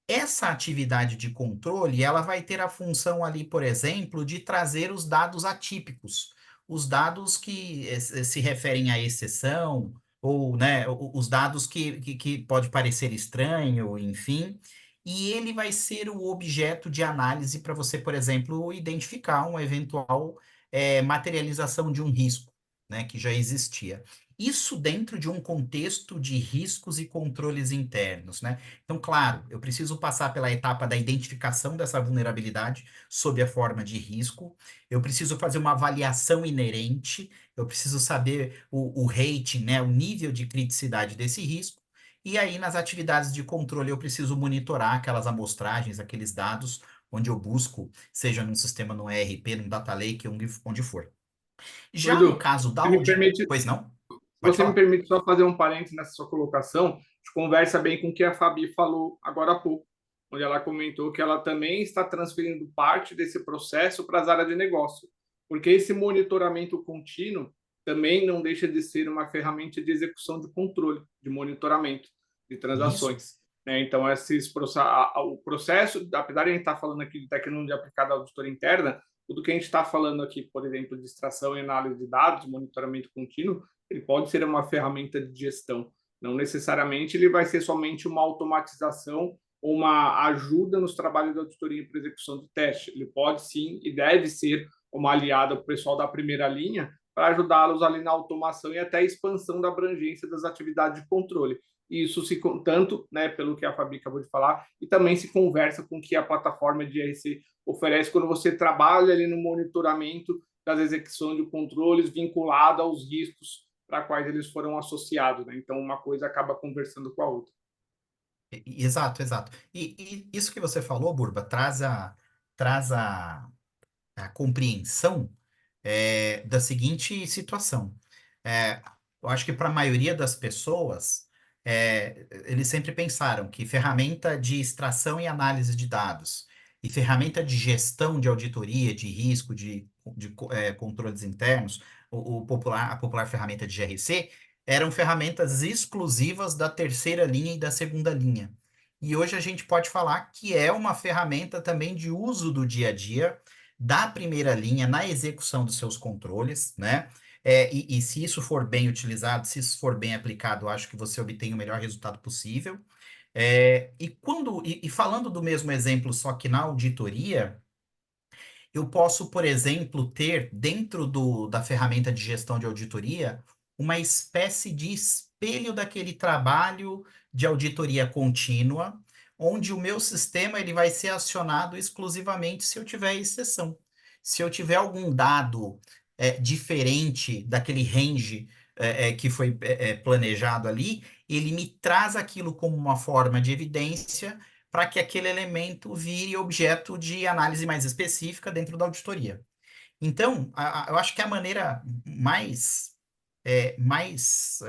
Essa atividade de controle, ela vai ter a função ali, por exemplo, de trazer os dados atípicos, os dados que se referem à exceção, ou, né, os dados que pode parecer estranho, enfim, e ele vai ser o objeto de análise para você, por exemplo, identificar uma eventual materialização de um risco, né, que já existia. Isso dentro de um contexto de riscos e controles internos, né? Então, claro, eu preciso passar pela etapa da identificação dessa vulnerabilidade sob a forma de risco, eu preciso fazer uma avaliação inerente, eu preciso saber o rating, né, o nível de criticidade desse risco, e aí nas atividades de controle eu preciso monitorar aquelas amostragens, aqueles dados, onde eu busco, seja num sistema no ERP, num data lake, onde for. Já no Edu, caso da se me permite, pois não? se Pode você me falar. permite só fazer um parênteses nessa sua colocação, a gente conversa bem com o que a Fabi falou agora há pouco, onde ela comentou que ela também está transferindo parte desse processo para as áreas de negócio, porque esse monitoramento contínuo também não deixa de ser uma ferramenta de execução de controle, de monitoramento de Isso. transações. Né? Então, o processo, apesar de a gente estar falando aqui de tecnologia aplicada à auditoria interna, tudo que a gente está falando aqui, por exemplo, de extração e análise de dados, monitoramento contínuo, ele pode ser uma ferramenta de gestão. Não necessariamente ele vai ser somente uma automatização ou uma ajuda nos trabalhos da auditoria para execução de teste. Ele pode sim e deve ser uma aliada para o pessoal da primeira linha para ajudá-los ali na automação e até a expansão da abrangência das atividades de controle. E isso se tanto, né, pelo que a Fabi acabou de falar, e também se conversa com o que a plataforma de IRC oferece quando você trabalha ali no monitoramento das execuções de controles vinculado aos riscos para quais eles foram associados. Né? Então, uma coisa acaba conversando com a outra. Exato, exato. E isso que você falou, Burba, traz a compreensão da seguinte situação. Eu acho que para a maioria das pessoas, eles sempre pensaram que ferramenta de extração e análise de dados e ferramenta de gestão de auditoria, de risco, de controles internos, a popular ferramenta de GRC, eram ferramentas exclusivas da terceira linha e da segunda linha. E hoje a gente pode falar que é uma ferramenta também de uso do dia a dia da primeira linha na execução dos seus controles, né? E se isso for bem utilizado, se isso for bem aplicado, eu acho que você obtém o melhor resultado possível. E falando do mesmo exemplo, só que na auditoria, eu posso, por exemplo, ter dentro da ferramenta de gestão de auditoria uma espécie de espelho daquele trabalho de auditoria contínua, onde o meu sistema ele vai ser acionado exclusivamente se eu tiver exceção. Se eu tiver algum dado diferente daquele range que foi planejado ali, ele me traz aquilo como uma forma de evidência para que aquele elemento vire objeto de análise mais específica dentro da auditoria. Então, eu acho que a maneira vamos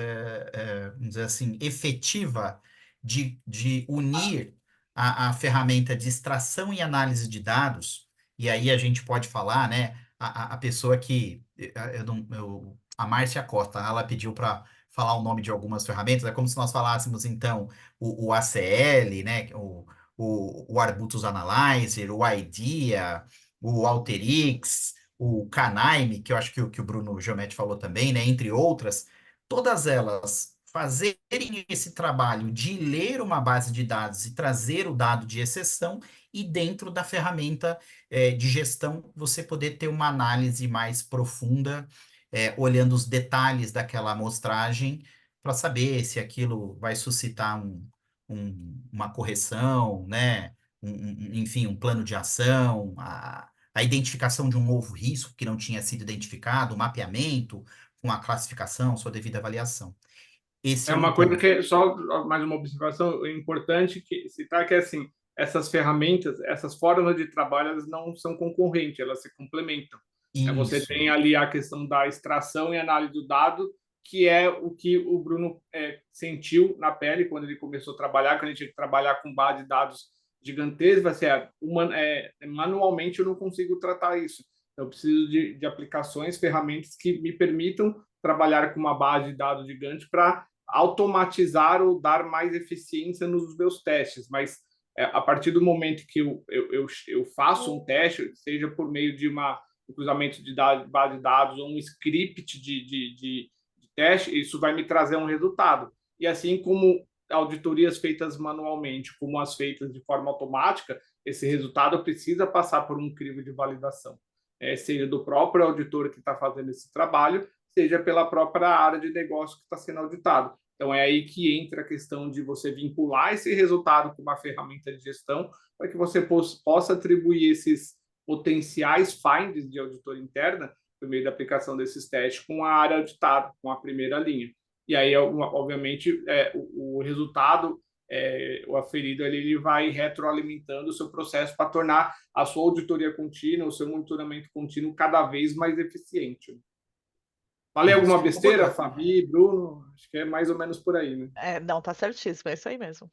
dizer assim, efetiva de unir a ferramenta de extração e análise de dados, e aí a gente pode falar, né, a pessoa que, a Márcia Costa, ela pediu para falar o nome de algumas ferramentas, é como se nós falássemos, então, o ACL, né, o Arbutus Analyzer, o IDEA, o Alteryx, o Canaime, que eu acho que o Bruno Giometti falou também, né, entre outras, todas elas fazerem esse trabalho de ler uma base de dados e trazer o dado de exceção, e dentro da ferramenta de gestão você poder ter uma análise mais profunda, olhando os detalhes daquela amostragem, para saber se aquilo vai suscitar uma correção, né? Enfim, um plano de ação, a identificação de um novo risco que não tinha sido identificado, o mapeamento, com a classificação, sua devida avaliação. Esse É é um uma coisa ponto. que, só mais uma observação importante que citar, que é assim, essas ferramentas, essas formas de trabalho, elas não são concorrentes, elas se complementam. Você Isso. tem ali a questão da extração e análise do dado, que é o que o Bruno sentiu na pele quando ele começou a trabalhar, quando a gente tinha que trabalhar com base de dados gigantesca, manualmente eu não consigo tratar isso. Eu preciso de aplicações, ferramentas que me permitam trabalhar com uma base de dados gigante para automatizar ou dar mais eficiência nos meus testes, mas a partir do momento que eu faço um teste, seja por meio de um cruzamento de base de dados ou um script de teste, isso vai me trazer um resultado. E assim como auditorias feitas manualmente, como as feitas de forma automática, esse resultado precisa passar por um crivo de validação, seja do próprio auditor que está fazendo esse trabalho, seja pela própria área de negócio que está sendo auditado. Então, é aí que entra a questão de você vincular esse resultado com uma ferramenta de gestão para que você possa atribuir esses potenciais findings de auditoria interna por meio da aplicação desses testes com a área auditada, com a primeira linha. E aí, obviamente, o resultado, o aferido, ele vai retroalimentando o seu processo para tornar a sua auditoria contínua, o seu monitoramento contínuo cada vez mais eficiente. Falei alguma Ô, besteira, Borba, Fabi, Bruno? Acho que é mais ou menos por aí, né? Não, tá certíssimo, é isso aí mesmo.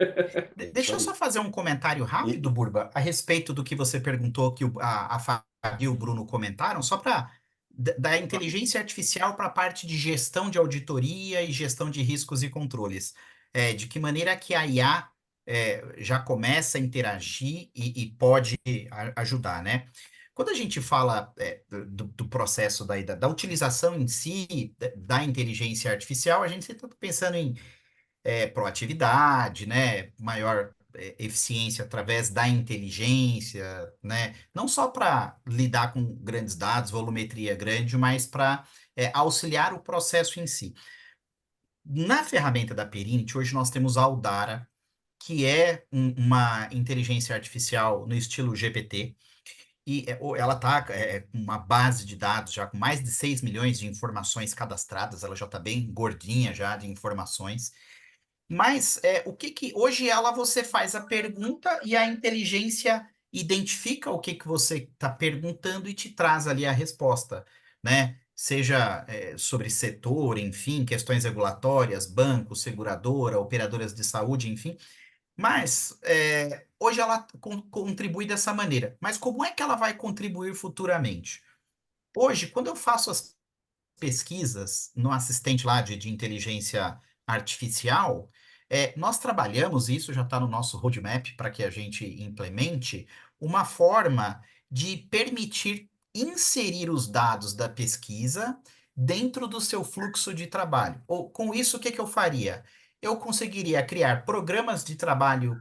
Isso deixa eu só aí. fazer um comentário rápido, E, Burba, a respeito do que você perguntou, que a Fabi e o Bruno comentaram, só para da inteligência artificial para a parte de gestão de auditoria e gestão de riscos e controles. De que maneira que a IA já começa a interagir e pode ajudar, né? Quando a gente fala do processo da utilização em si da inteligência artificial, a gente está pensando em proatividade, né? Maior eficiência através da inteligência, né? Não só para lidar com grandes dados, volumetria grande, mas para auxiliar o processo em si. Na ferramenta da Perint, hoje nós temos a Aldara, que é uma inteligência artificial no estilo GPT, e ela está com uma base de dados já com mais de 6 milhões de informações cadastradas, ela já está bem gordinha já de informações. Mas o que que hoje ela você faz a pergunta e a inteligência identifica o que que você está perguntando e te traz ali a resposta, né? Seja sobre setor, enfim, questões regulatórias, banco, seguradora, operadoras de saúde, enfim. Mas hoje ela contribui dessa maneira. Mas como é que ela vai contribuir futuramente? Hoje, quando eu faço as pesquisas no assistente lá de inteligência artificial, nós trabalhamos, e isso já está no nosso roadmap para que a gente implemente, uma forma de permitir inserir os dados da pesquisa dentro do seu fluxo de trabalho. Ou, com isso, o que que eu faria? Eu conseguiria criar programas de trabalho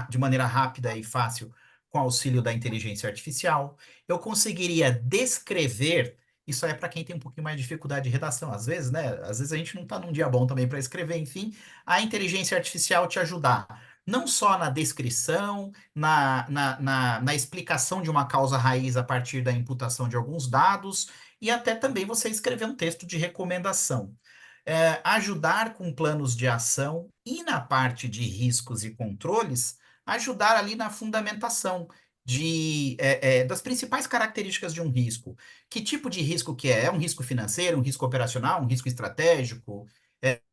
de maneira rápida e fácil com auxílio da inteligência artificial. Eu conseguiria descrever isso é para quem tem um pouquinho mais de dificuldade de redação, às vezes, né? Às vezes a gente não está num dia bom também para escrever, enfim, a inteligência artificial te ajudar. Não só na descrição, na explicação de uma causa raiz a partir da imputação de alguns dados, e até também você escrever um texto de recomendação. Ajudar com planos de ação e na parte de riscos e controles, ajudar ali na fundamentação das principais características de um risco. Que tipo de risco que é? É um risco financeiro, um risco operacional, um risco estratégico?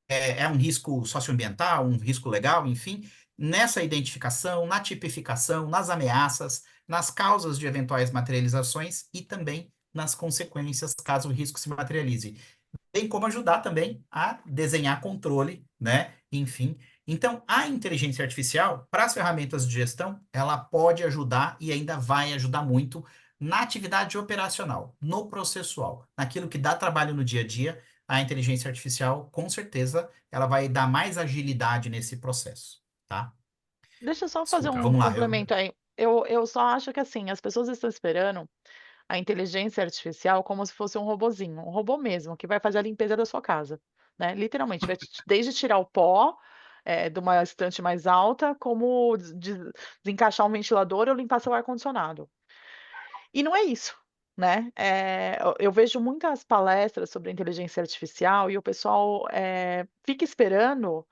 É um risco socioambiental, um risco legal, enfim. Nessa identificação, na tipificação, nas ameaças, nas causas de eventuais materializações e também nas consequências caso o risco se materialize. Tem como ajudar também a desenhar controle, né? Enfim. Então, a inteligência artificial, para as ferramentas de gestão, ela pode ajudar e ainda vai ajudar muito na atividade operacional, no processual, naquilo que dá trabalho no dia a dia. A inteligência artificial, com certeza, ela vai dar mais agilidade nesse processo, tá? Deixa eu só fazer Desculpa, um vamos lá. complemento aí. Eu só acho que assim, as pessoas estão esperando a inteligência artificial como se fosse um robozinho, um robô mesmo, que vai fazer a limpeza da sua casa, né? Literalmente, vai desde tirar o pó de uma estante mais alta, como desencaixar um ventilador ou limpar seu ar-condicionado. E não é isso, né? Eu vejo muitas palestras sobre inteligência artificial e o pessoal fica esperando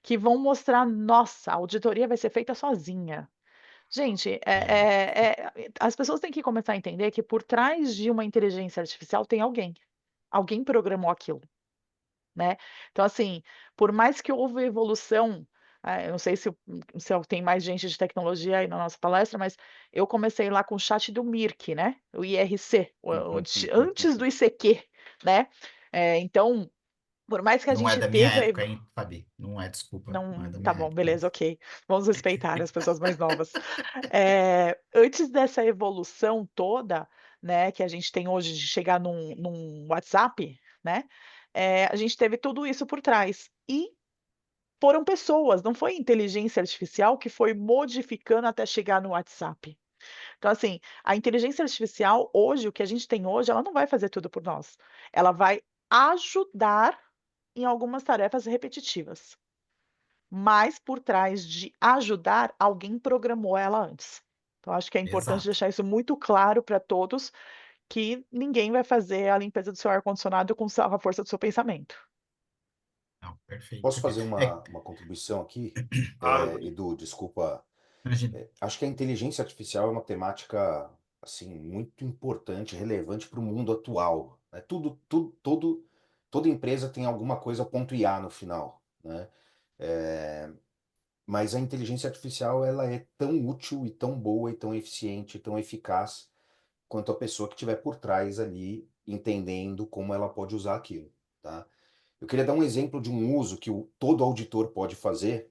que vão mostrar, nossa, a auditoria vai ser feita sozinha. Gente, as pessoas têm que começar a entender que por trás de uma inteligência artificial tem alguém. Alguém programou aquilo, né. Então, assim, por mais que houve evolução, eu não sei se tem mais gente de tecnologia aí na nossa palestra, mas eu comecei lá com o chat do Mirk, né, o IRC, o antes do ICQ, né. Então, por mais que a Não é gente da minha teve a época, hein, Fabi? Não é, desculpa, não é não, da tá minha bom, época. beleza, ok. Vamos respeitar as pessoas mais novas. Antes dessa evolução toda, né, que a gente tem hoje de chegar num WhatsApp, né, a gente teve tudo isso por trás. E foram pessoas, não foi inteligência artificial que foi modificando até chegar no WhatsApp. Então, assim, a inteligência artificial hoje, o que a gente tem hoje, ela não vai fazer tudo por nós. Ela vai ajudar em algumas tarefas repetitivas. Mas por trás de ajudar, alguém programou ela antes. Então acho que é importante Exato. deixar isso muito claro para todos, que ninguém vai fazer a limpeza do seu ar-condicionado com a força do seu pensamento. Não, perfeito, posso fazer perfeito. uma contribuição aqui? Claro. Edu, desculpa. Imagina. Acho que a inteligência artificial é uma temática assim muito importante, relevante para o mundo atual, né? Toda empresa tem alguma coisa ponto .ia no final, né? Mas a inteligência artificial ela é tão útil e tão boa e tão eficiente, e tão eficaz quanto a pessoa que estiver por trás ali entendendo como ela pode usar aquilo, tá? Eu queria dar um exemplo de um uso que todo auditor pode fazer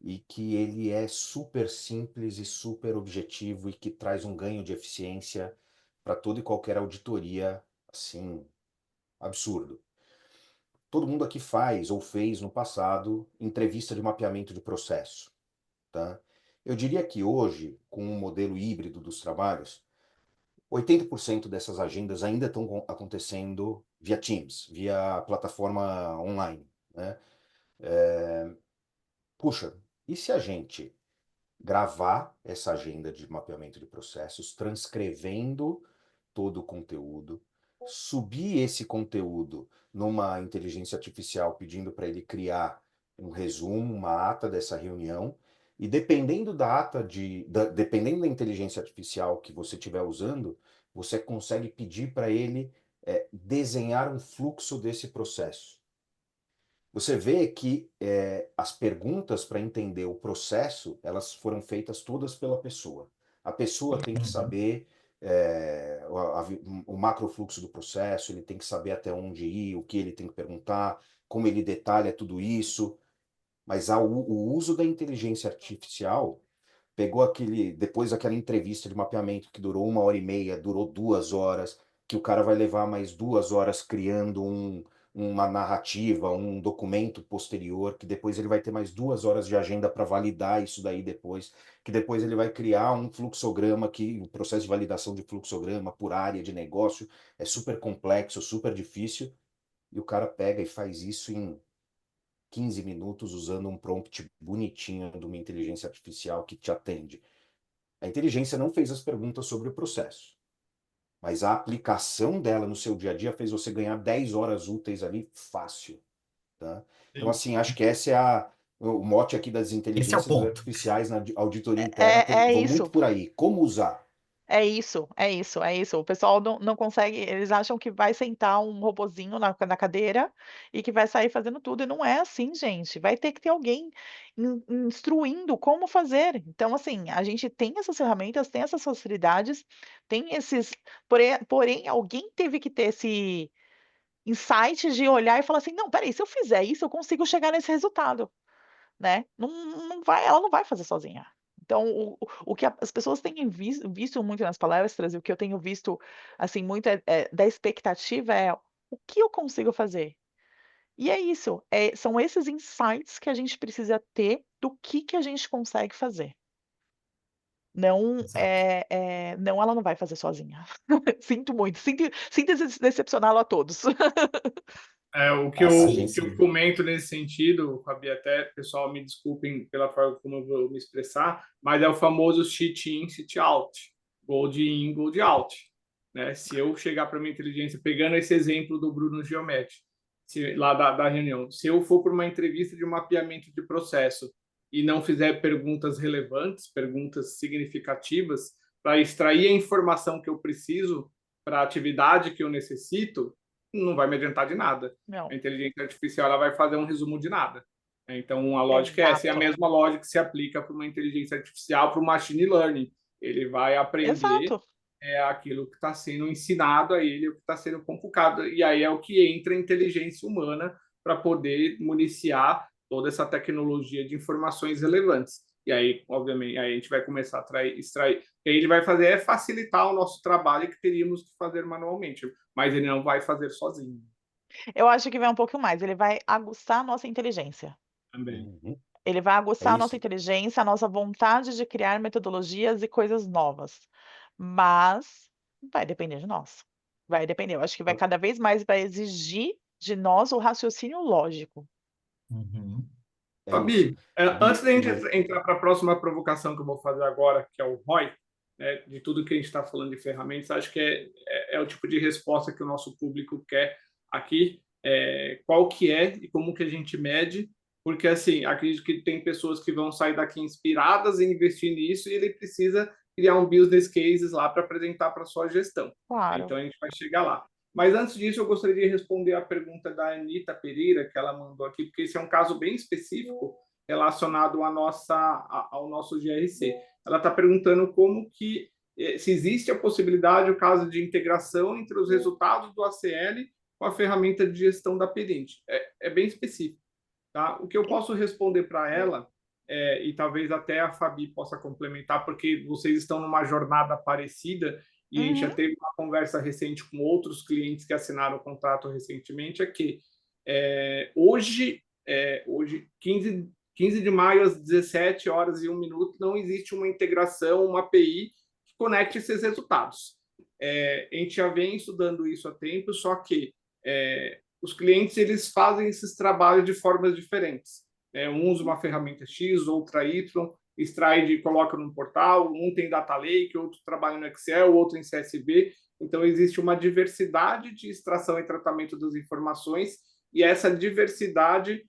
e que ele é super simples e super objetivo e que traz um ganho de eficiência para toda e qualquer auditoria, assim, absurdo. Todo mundo aqui faz ou fez no passado entrevista de mapeamento de processo, tá? Eu diria que hoje, com um modelo híbrido dos trabalhos, 80% dessas agendas ainda estão acontecendo via Teams, via plataforma online, né? Puxa, e se a gente gravar essa agenda de mapeamento de processos, transcrevendo todo o conteúdo, subir esse conteúdo numa inteligência artificial pedindo para ele criar um resumo, uma ata dessa reunião, e dependendo dependendo da inteligência artificial que você estiver usando, você consegue pedir para ele desenhar um fluxo desse processo. Você vê que as perguntas para entender o processo, elas foram feitas todas pela pessoa. A pessoa tem que saber o macrofluxo do processo, ele tem que saber até onde ir, o que ele tem que perguntar, como ele detalha tudo isso. Mas o uso da inteligência artificial pegou depois daquela entrevista de mapeamento que durou 1h30, durou 2 horas, que o cara vai levar mais 2 horas criando uma narrativa, um documento posterior, que depois ele vai ter mais 2 horas de agenda para validar isso daí depois, que depois ele vai criar um fluxograma, que o processo de validação de fluxograma por área de negócio é super complexo, super difícil, e o cara pega e faz isso em 15 minutos usando um prompt bonitinho de uma inteligência artificial que te atende. A inteligência não fez as perguntas sobre o processo, mas a aplicação dela no seu dia a dia fez você ganhar 10 horas úteis ali fácil, tá? Então, assim, acho que esse é o mote aqui das Esse é o inteligências ponto. artificiais na auditoria interna, vão muito Isso. por aí. Como usar? É isso, é isso, é isso. O pessoal não consegue, eles acham que vai sentar um robozinho na cadeira e que vai sair fazendo tudo, e não é assim, gente. Vai ter que ter alguém instruindo como fazer. Então, assim, a gente tem essas ferramentas, tem essas facilidades, tem esses. Porém, alguém teve que ter esse insight de olhar e falar assim: não, peraí, se eu fizer isso, eu consigo chegar nesse resultado. Né, não vai, ela não vai fazer sozinha. Então, o que as pessoas têm visto muito nas palestras, e o que eu tenho visto, assim, muito da expectativa é: "O que eu consigo fazer?". E é isso, são esses insights que a gente precisa ter do que a gente consegue fazer. Não, Exato. não, ela não vai fazer sozinha. Sinto muito, sinto decepcioná-lo a todos. O que Sim, eu sim. comento nesse sentido, Fabi, até, pessoal, me desculpem pela forma como eu vou me expressar, mas é o famoso cheat in, cheat out, gold in, gold out, né? Se eu chegar para minha inteligência, pegando esse exemplo do Bruno Giometti, lá da reunião, se eu for para uma entrevista de mapeamento de processo e não fizer perguntas relevantes, perguntas significativas, para extrair a informação que eu preciso para a atividade que eu necessito, não vai me adiantar de nada. Não, A inteligência artificial ela vai fazer um resumo de nada. Então, a lógica é essa. E a exato, mesma lógica se aplica para uma inteligência artificial, para o machine learning. Ele vai aprender exato. aquilo que está sendo ensinado a ele, o que está sendo convocado. E aí é o que entra a inteligência humana para poder municiar toda essa tecnologia de informações relevantes. E aí, obviamente, aí a gente vai começar a extrair. O que ele vai fazer é facilitar o nosso trabalho que teríamos que fazer manualmente, mas ele não vai fazer sozinho Eu acho que vai um pouco mais, ele vai aguçar a nossa inteligência. também. Uhum. Ele vai É aguçar a nossa isso. inteligência, a nossa vontade de criar metodologias e coisas novas, mas vai depender de nós. Vai depender, eu acho que cada vez mais vai exigir de nós o raciocínio lógico. Uhum. É isso. Fabi, Fabi, antes da gente entrar para a próxima provocação que eu vou fazer agora, que é o ROI, né, de tudo que a gente está falando de ferramentas, acho que é o tipo de resposta que o nosso público quer aqui. Qual que é e como que a gente mede, porque assim, acredito que tem pessoas que vão sair daqui inspiradas em investir nisso e ele precisa criar um business cases lá para apresentar para sua gestão. Claro. Então a gente vai chegar lá. Mas antes disso, eu gostaria de responder a pergunta da Anita Pereira, que ela mandou aqui, porque esse é um caso bem específico relacionado ao nosso GRC. Ela está perguntando como que, se existe a possibilidade, o caso de integração entre os resultados do ACL com a ferramenta de gestão da Pedinte. É bem específico. Tá? O que eu posso responder para ela, e talvez até a Fabi possa complementar, porque vocês estão numa jornada parecida, e a gente já teve uma conversa recente com outros clientes que assinaram o contrato recentemente, é que hoje, 15 de maio, às 17 horas e 1 minuto, não existe uma integração, uma API que conecte esses resultados. A gente já vem estudando isso há tempo, só que os clientes eles fazem esses trabalhos de formas diferentes. Um usa uma ferramenta X, outra Y, extrai e coloca num portal, um tem data lake, outro trabalha no Excel, outro em CSV. Então, existe uma diversidade de extração e tratamento das informações, e essa diversidade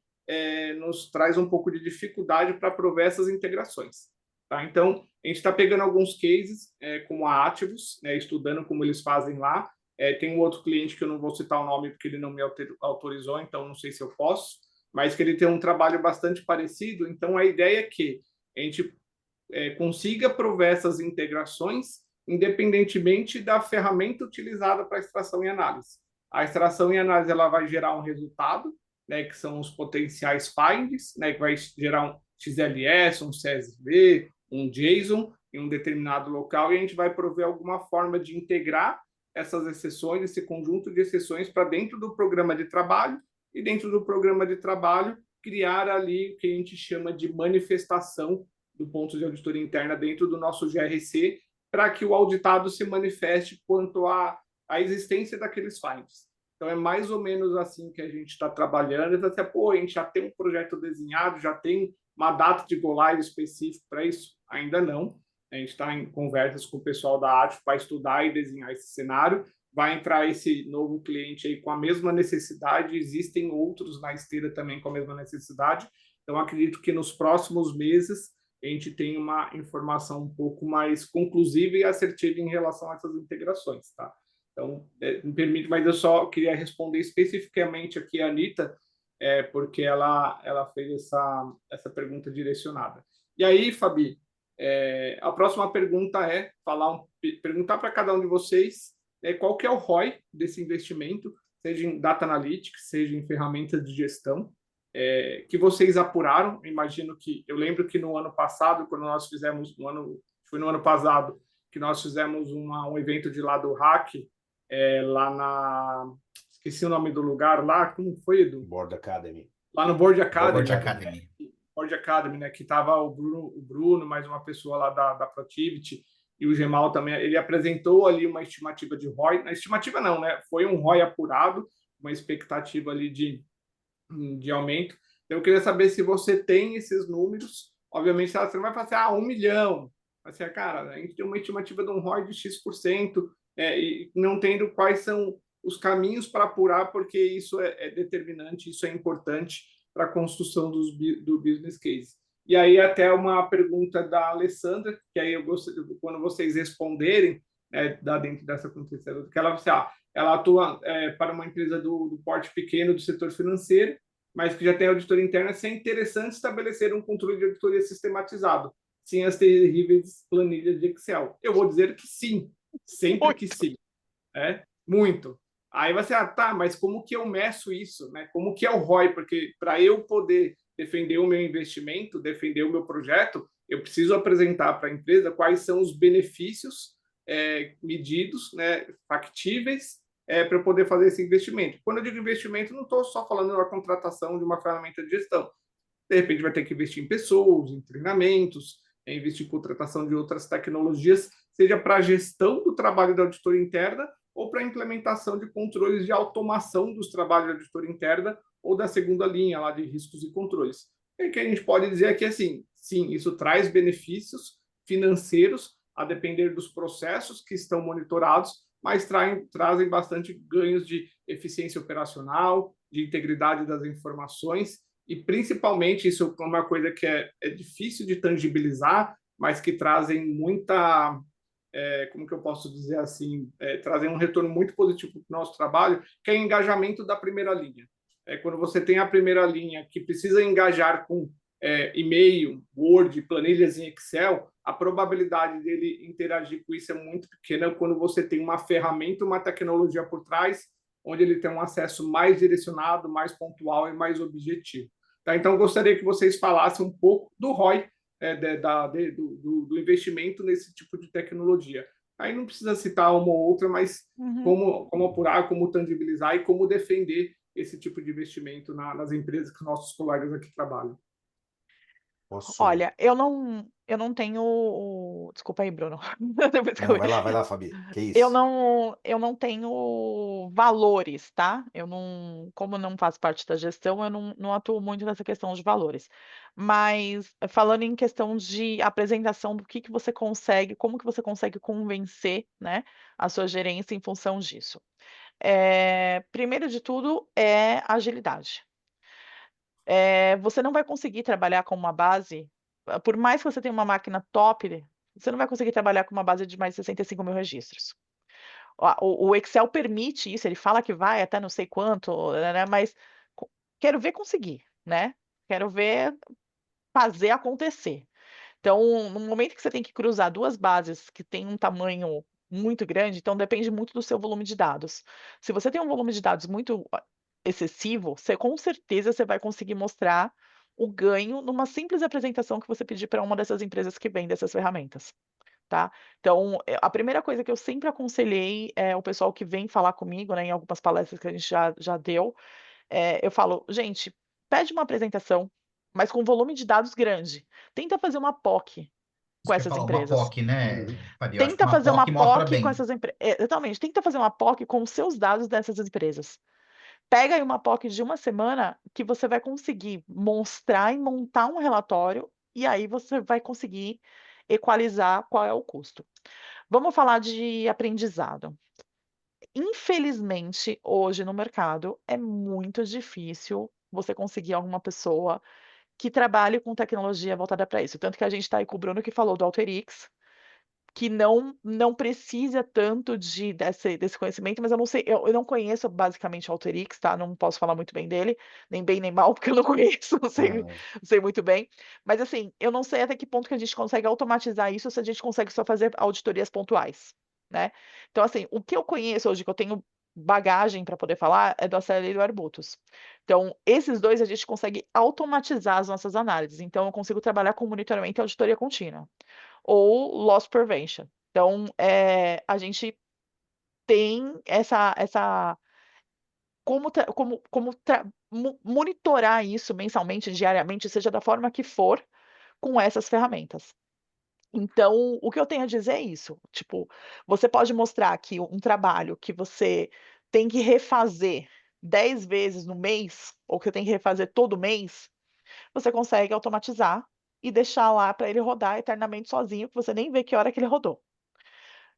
nos traz um pouco de dificuldade para prover essas integrações. Tá? Então, a gente está pegando alguns cases, como a Ativos, estudando como eles fazem lá. Tem um outro cliente que eu não vou citar o nome porque ele não me autorizou, então não sei se eu posso, mas que ele tem um trabalho bastante parecido. Então, a ideia é que a gente consiga prover essas integrações independentemente da ferramenta utilizada para extração e análise. A extração e análise ela vai gerar um resultado, que são os potenciais finds, que vai gerar um XLS, um CSV, um JSON em um determinado local, e a gente vai prover alguma forma de integrar essas exceções, esse conjunto de exceções para dentro do programa de trabalho, e dentro do programa de trabalho criar ali o que a gente chama de manifestação do ponto de auditoria interna dentro do nosso GRC, para que o auditado se manifeste quanto à existência daqueles finds. Então, é mais ou menos assim que a gente está trabalhando. Até, a gente já tem um projeto desenhado, já tem uma data de go-live específica para isso? Ainda não. A gente está em conversas com o pessoal da Atif para estudar e desenhar esse cenário. Vai entrar esse novo cliente aí com a mesma necessidade, existem outros na esteira também com a mesma necessidade. Então, acredito que nos próximos meses a gente tem uma informação um pouco mais conclusiva e assertiva em relação a essas integrações, tá? Então, me permite, mas eu só queria responder especificamente aqui a Anita, porque ela fez essa pergunta direcionada. E aí, Fabi, a próxima pergunta é perguntar para cada um de vocês qual que é o ROI desse investimento, seja em Data Analytics, seja em ferramentas de gestão, que vocês apuraram. Eu lembro que no ano passado, quando nós fizemos, foi no ano passado, que nós fizemos um evento de lá do Hack, esqueci o nome do lugar lá, como foi, Edu? Board Academy. Lá no Board Academy. Board Academy. Board Academy, né? Que estava o Bruno, mais uma pessoa lá da Protivity, e o Gemal também. Ele apresentou ali uma estimativa de ROI. A estimativa não, né? Foi um ROI apurado, uma expectativa ali de aumento. Então, eu queria saber se você tem esses números. Obviamente, você não vai falar 1 milhão. Vai ser, cara, a gente tem uma estimativa de um ROI de X%, e não tendo quais são os caminhos para apurar, porque isso é determinante, isso é importante para a construção do business case. E aí, até uma pergunta da Alessandra, que aí eu gostaria, quando vocês responderem, dentro dessa contextualização, que ela atua para uma empresa do porte pequeno do setor financeiro, mas que já tem auditoria interna. Se é interessante estabelecer um controle de auditoria sistematizado, sem as terríveis planilhas de Excel. Eu vou dizer que sim, sempre que sim. Muito. Aí você, tá, mas como que eu meço isso? Né? Como que é o ROI? Porque para eu poder defender o meu investimento, defender o meu projeto, eu preciso apresentar para a empresa quais são os benefícios medidos, né, factíveis, para eu poder fazer esse investimento. Quando eu digo investimento, não estou só falando da contratação de uma ferramenta de gestão. De repente, vai ter que investir em pessoas, em treinamentos, investir em contratação de outras tecnologias, seja para a gestão do trabalho da auditoria interna ou para a implementação de controles de automação dos trabalhos de auditoria interna ou da segunda linha lá de riscos e controles. E que a gente pode dizer é que, assim, sim, isso traz benefícios financeiros a depender dos processos que estão monitorados, mas trazem bastante ganhos de eficiência operacional, de integridade das informações, e principalmente, isso é uma coisa que é difícil de tangibilizar, mas que trazem muita como que eu posso dizer assim, trazer um retorno muito positivo para o nosso trabalho, que é o engajamento da primeira linha. Quando você tem a primeira linha que precisa engajar com e-mail, Word, planilhas em Excel, a probabilidade dele interagir com isso é muito pequena quando você tem uma ferramenta, uma tecnologia por trás, onde ele tem um acesso mais direcionado, mais pontual e mais objetivo. Tá? Então, gostaria que vocês falassem um pouco do ROI, do investimento nesse tipo de tecnologia. Aí não precisa citar uma ou outra, mas como apurar, como tangibilizar e como defender esse tipo de investimento nas empresas que nossos colegas aqui trabalham. Olha, eu não tenho. Desculpa aí, Bruno. Depois que Não, vai lá, Fabi. Que Eu isso? não tenho valores, tá? Como eu não faço parte da gestão, eu não atuo muito nessa questão de valores. Mas falando em questão de apresentação do que você consegue, como que você consegue convencer, né, a sua gerência em função disso. Primeiro de tudo é agilidade. Você não vai conseguir trabalhar com uma base, por mais que você tenha uma máquina top, você não vai conseguir trabalhar com uma base de mais de 65 mil registros. O Excel permite isso, ele fala que vai até não sei quanto, né, mas quero ver conseguir, né? Quero ver fazer acontecer. Então, no momento que você tem que cruzar duas bases que têm um tamanho muito grande, então depende muito do seu volume de dados. Se você tem um volume de dados muito excessivo, com certeza você vai conseguir mostrar o ganho numa simples apresentação que você pedir para uma dessas empresas que vende essas ferramentas. Tá? Então, a primeira coisa que eu sempre aconselhei o pessoal que vem falar comigo, né, em algumas palestras que a gente já deu, eu falo, gente, pede uma apresentação, mas com volume de dados grande. Tenta fazer uma POC com Isso que eu ia essas falar, uma empresas. POC, né, Fabi? Eu acho que Tenta uma fazer uma POC mostra POC com bem. essas empresas. Exatamente, tenta fazer uma POC com os seus dados dessas empresas. Pega aí uma POC de uma semana que você vai conseguir mostrar e montar um relatório, e aí você vai conseguir equalizar qual é o custo. Vamos falar de aprendizado. Infelizmente, hoje no mercado é muito difícil você conseguir alguma pessoa que trabalhe com tecnologia voltada para isso. Tanto que a gente está aí com o Bruno que falou do Alteryx, que não precisa tanto desse conhecimento, mas eu não sei, eu não conheço basicamente o Alteryx, tá? Não posso falar muito bem dele, nem bem nem mal, porque eu não conheço, não sei muito bem. Mas assim, eu não sei até que ponto que a gente consegue automatizar isso, se a gente consegue só fazer auditorias pontuais, né? Então, assim, o que eu conheço hoje, que eu tenho bagagem para poder falar, é do Acela e do Arbutus. Então, esses dois a gente consegue automatizar as nossas análises. Então, eu consigo trabalhar com monitoramento e auditoria contínua ou loss prevention. Então, a gente tem como monitorar isso mensalmente, diariamente, seja da forma que for, com essas ferramentas. Então, o que eu tenho a dizer é isso, tipo, você pode mostrar que um trabalho que você tem que refazer 10 vezes no mês, ou que você tem que refazer todo mês, você consegue automatizar e deixar lá para ele rodar eternamente sozinho, que você nem vê que hora que ele rodou.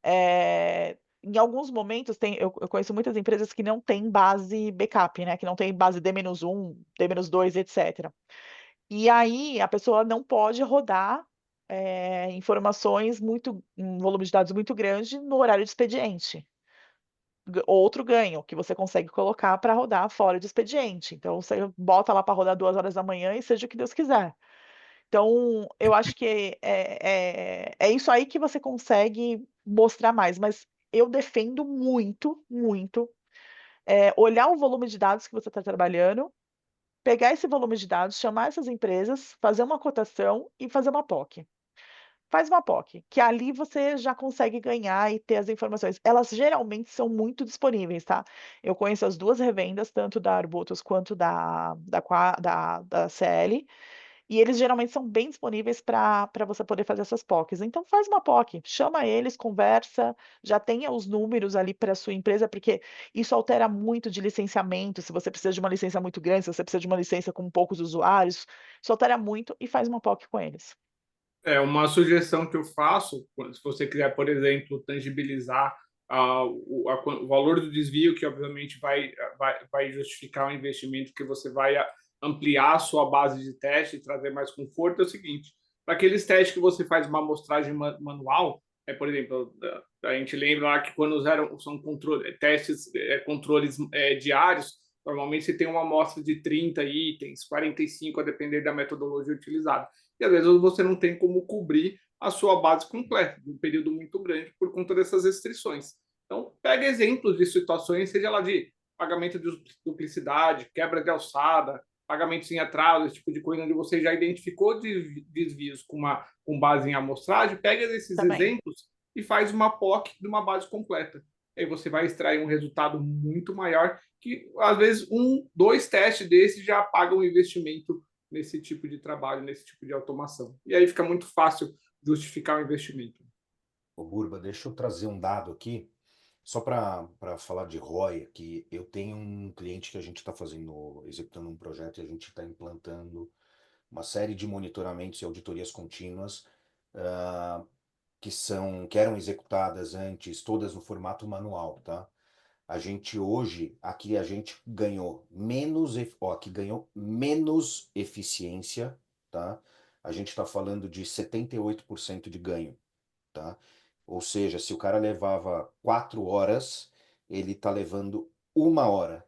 Em alguns momentos eu conheço muitas empresas que não têm base backup, né, que não tem base D-1, D-2, etc. E aí a pessoa não pode rodar, informações um volume de dados muito grande no horário de expediente. Outro ganho, que você consegue colocar para rodar fora de expediente. Então você bota lá para rodar 2 horas da manhã e seja o que Deus quiser. Então, eu acho que é isso aí que você consegue mostrar mais, mas eu defendo muito, muito, olhar o volume de dados que você está trabalhando, pegar esse volume de dados, chamar essas empresas, fazer uma cotação e fazer uma POC. Faz uma POC, que ali você já consegue ganhar e ter as informações. Elas geralmente são muito disponíveis, tá? Eu conheço as duas revendas, tanto da Arbutus quanto da CL, e eles geralmente são bem disponíveis para você poder fazer essas POCs. Então faz uma POC, chama eles, conversa, já tenha os números ali para a sua empresa, porque isso altera muito de licenciamento, se você precisa de uma licença muito grande, se você precisa de uma licença com poucos usuários, isso altera muito e faz uma POC com eles. Uma sugestão que eu faço, se você quiser, por exemplo, tangibilizar o valor do desvio, que obviamente vai justificar o investimento que você vai ampliar a sua base de teste e trazer mais conforto, é o seguinte: para aqueles testes que você faz uma amostragem manual, por exemplo, a gente lembra lá que quando são testes, controles diários, normalmente você tem uma amostra de 30 itens, 45, a depender da metodologia utilizada. E às vezes você não tem como cobrir a sua base completa, num período muito grande, por conta dessas restrições. Então, pega exemplos de situações, seja lá de pagamento de duplicidade, quebra de alçada, pagamentos em atraso, esse tipo de coisa, onde você já identificou desvios com base em amostragem, pega esses Também. exemplos e faz uma POC de uma base completa. Aí você vai extrair um resultado muito maior, que às vezes 1, 2 testes desses já pagam um investimento nesse tipo de trabalho, nesse tipo de automação. E aí fica muito fácil justificar o investimento. Ô, Burba, deixa eu trazer um dado aqui, só para falar de ROI aqui. Eu tenho um cliente que a gente está executando um projeto e a gente está implantando uma série de monitoramentos e auditorias contínuas que eram executadas antes, todas no formato manual, tá? A gente hoje, aqui a gente ganhou aqui ganhou menos eficiência, tá? A gente está falando de 78% de ganho, tá? Ou seja, se o cara levava 4 horas, ele está levando 1 hora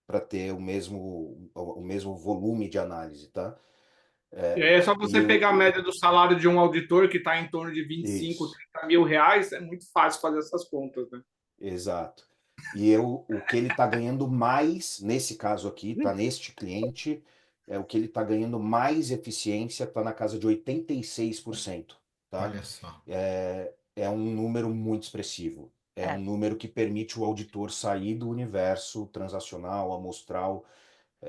para ter o mesmo volume de análise, tá? E aí é só você E pegar a média do salário de um auditor que está em torno de 25, isso. 30 mil reais, é muito fácil fazer essas contas, né? Exato. O que ele está ganhando mais, nesse caso aqui, tá neste cliente, o que ele está ganhando mais eficiência está na casa de 86%, tá? Olha só. É um número muito expressivo. É um número que permite o auditor sair do universo transacional, amostral,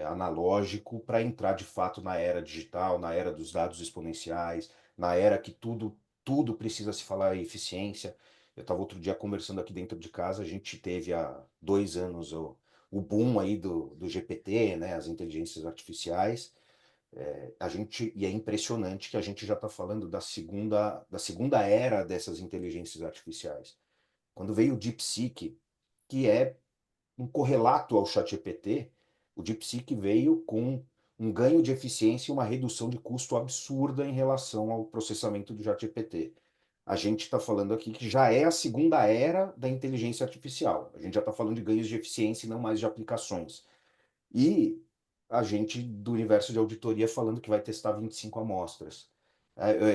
analógico, para entrar de fato na era digital, na era dos dados exponenciais, na era que tudo precisa se falar em eficiência. Eu estava outro dia conversando aqui dentro de casa, a gente teve há 2 anos o boom aí do GPT, né, as inteligências artificiais. E é impressionante que a gente já está falando da segunda era dessas inteligências artificiais. Quando veio o DeepSeek, que é um correlato ao ChatGPT, o DeepSeek veio com um ganho de eficiência e uma redução de custo absurda em relação ao processamento do ChatGPT. A gente está falando aqui que já é a segunda era da inteligência artificial. A gente já está falando de ganhos de eficiência e não mais de aplicações. E a gente do universo de auditoria falando que vai testar 25 amostras.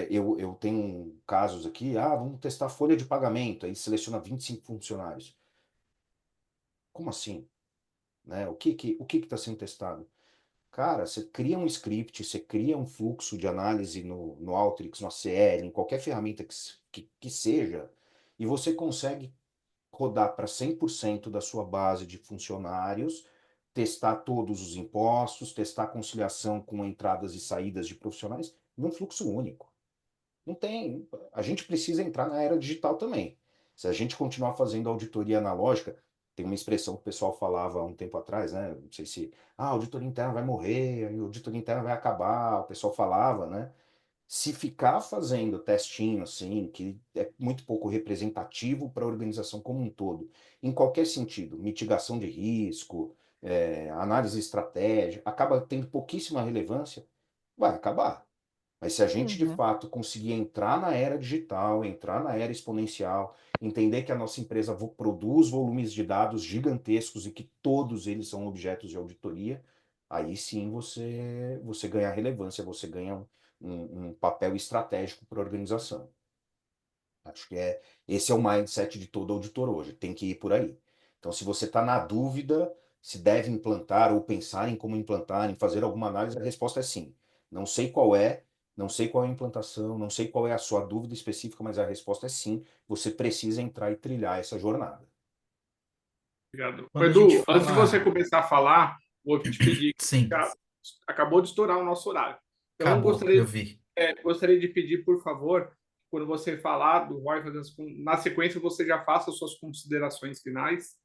Eu tenho casos aqui, vamos testar folha de pagamento, aí seleciona 25 funcionários. Como assim? Né? O que está sendo testado? Cara, você cria um script, você cria um fluxo de análise no Alteryx, no ACL, em qualquer ferramenta que seja, e você consegue rodar para 100% da sua base de funcionários, testar todos os impostos, testar a conciliação com entradas e saídas de profissionais num fluxo único. Não tem. A gente precisa entrar na era digital também. Se a gente continuar fazendo auditoria analógica, tem uma expressão que o pessoal falava há um tempo atrás, né? Não sei se, a auditoria interna vai morrer, a auditoria interna vai acabar, o pessoal falava, né? Se ficar fazendo testinho assim, que é muito pouco representativo para a organização como um todo, em qualquer sentido, mitigação de risco, análise estratégica, acaba tendo pouquíssima relevância, vai acabar. Mas se a gente de fato conseguir entrar na era digital, entrar na era exponencial, entender que a nossa empresa produz volumes de dados gigantescos e que todos eles são objetos de auditoria, aí sim você ganha relevância, você ganha um papel estratégico para a organização. Acho que esse é o mindset de todo auditor hoje, tem que ir por aí. Então, se você está na dúvida se deve implantar ou pensar em como implantar, em fazer alguma análise, a resposta é sim. Não sei qual é, não sei qual é a implantação, não sei qual é a sua dúvida específica, mas a resposta é sim. Você precisa entrar e trilhar essa jornada. Obrigado. Quando a gente Edu, antes de você fala. começar a falar, vou te pedir, Sim, acabou de estourar o nosso horário. Então, acabou, eu vi. gostaria de pedir, por favor, quando você falar do ROI, na sequência você já faça as suas considerações finais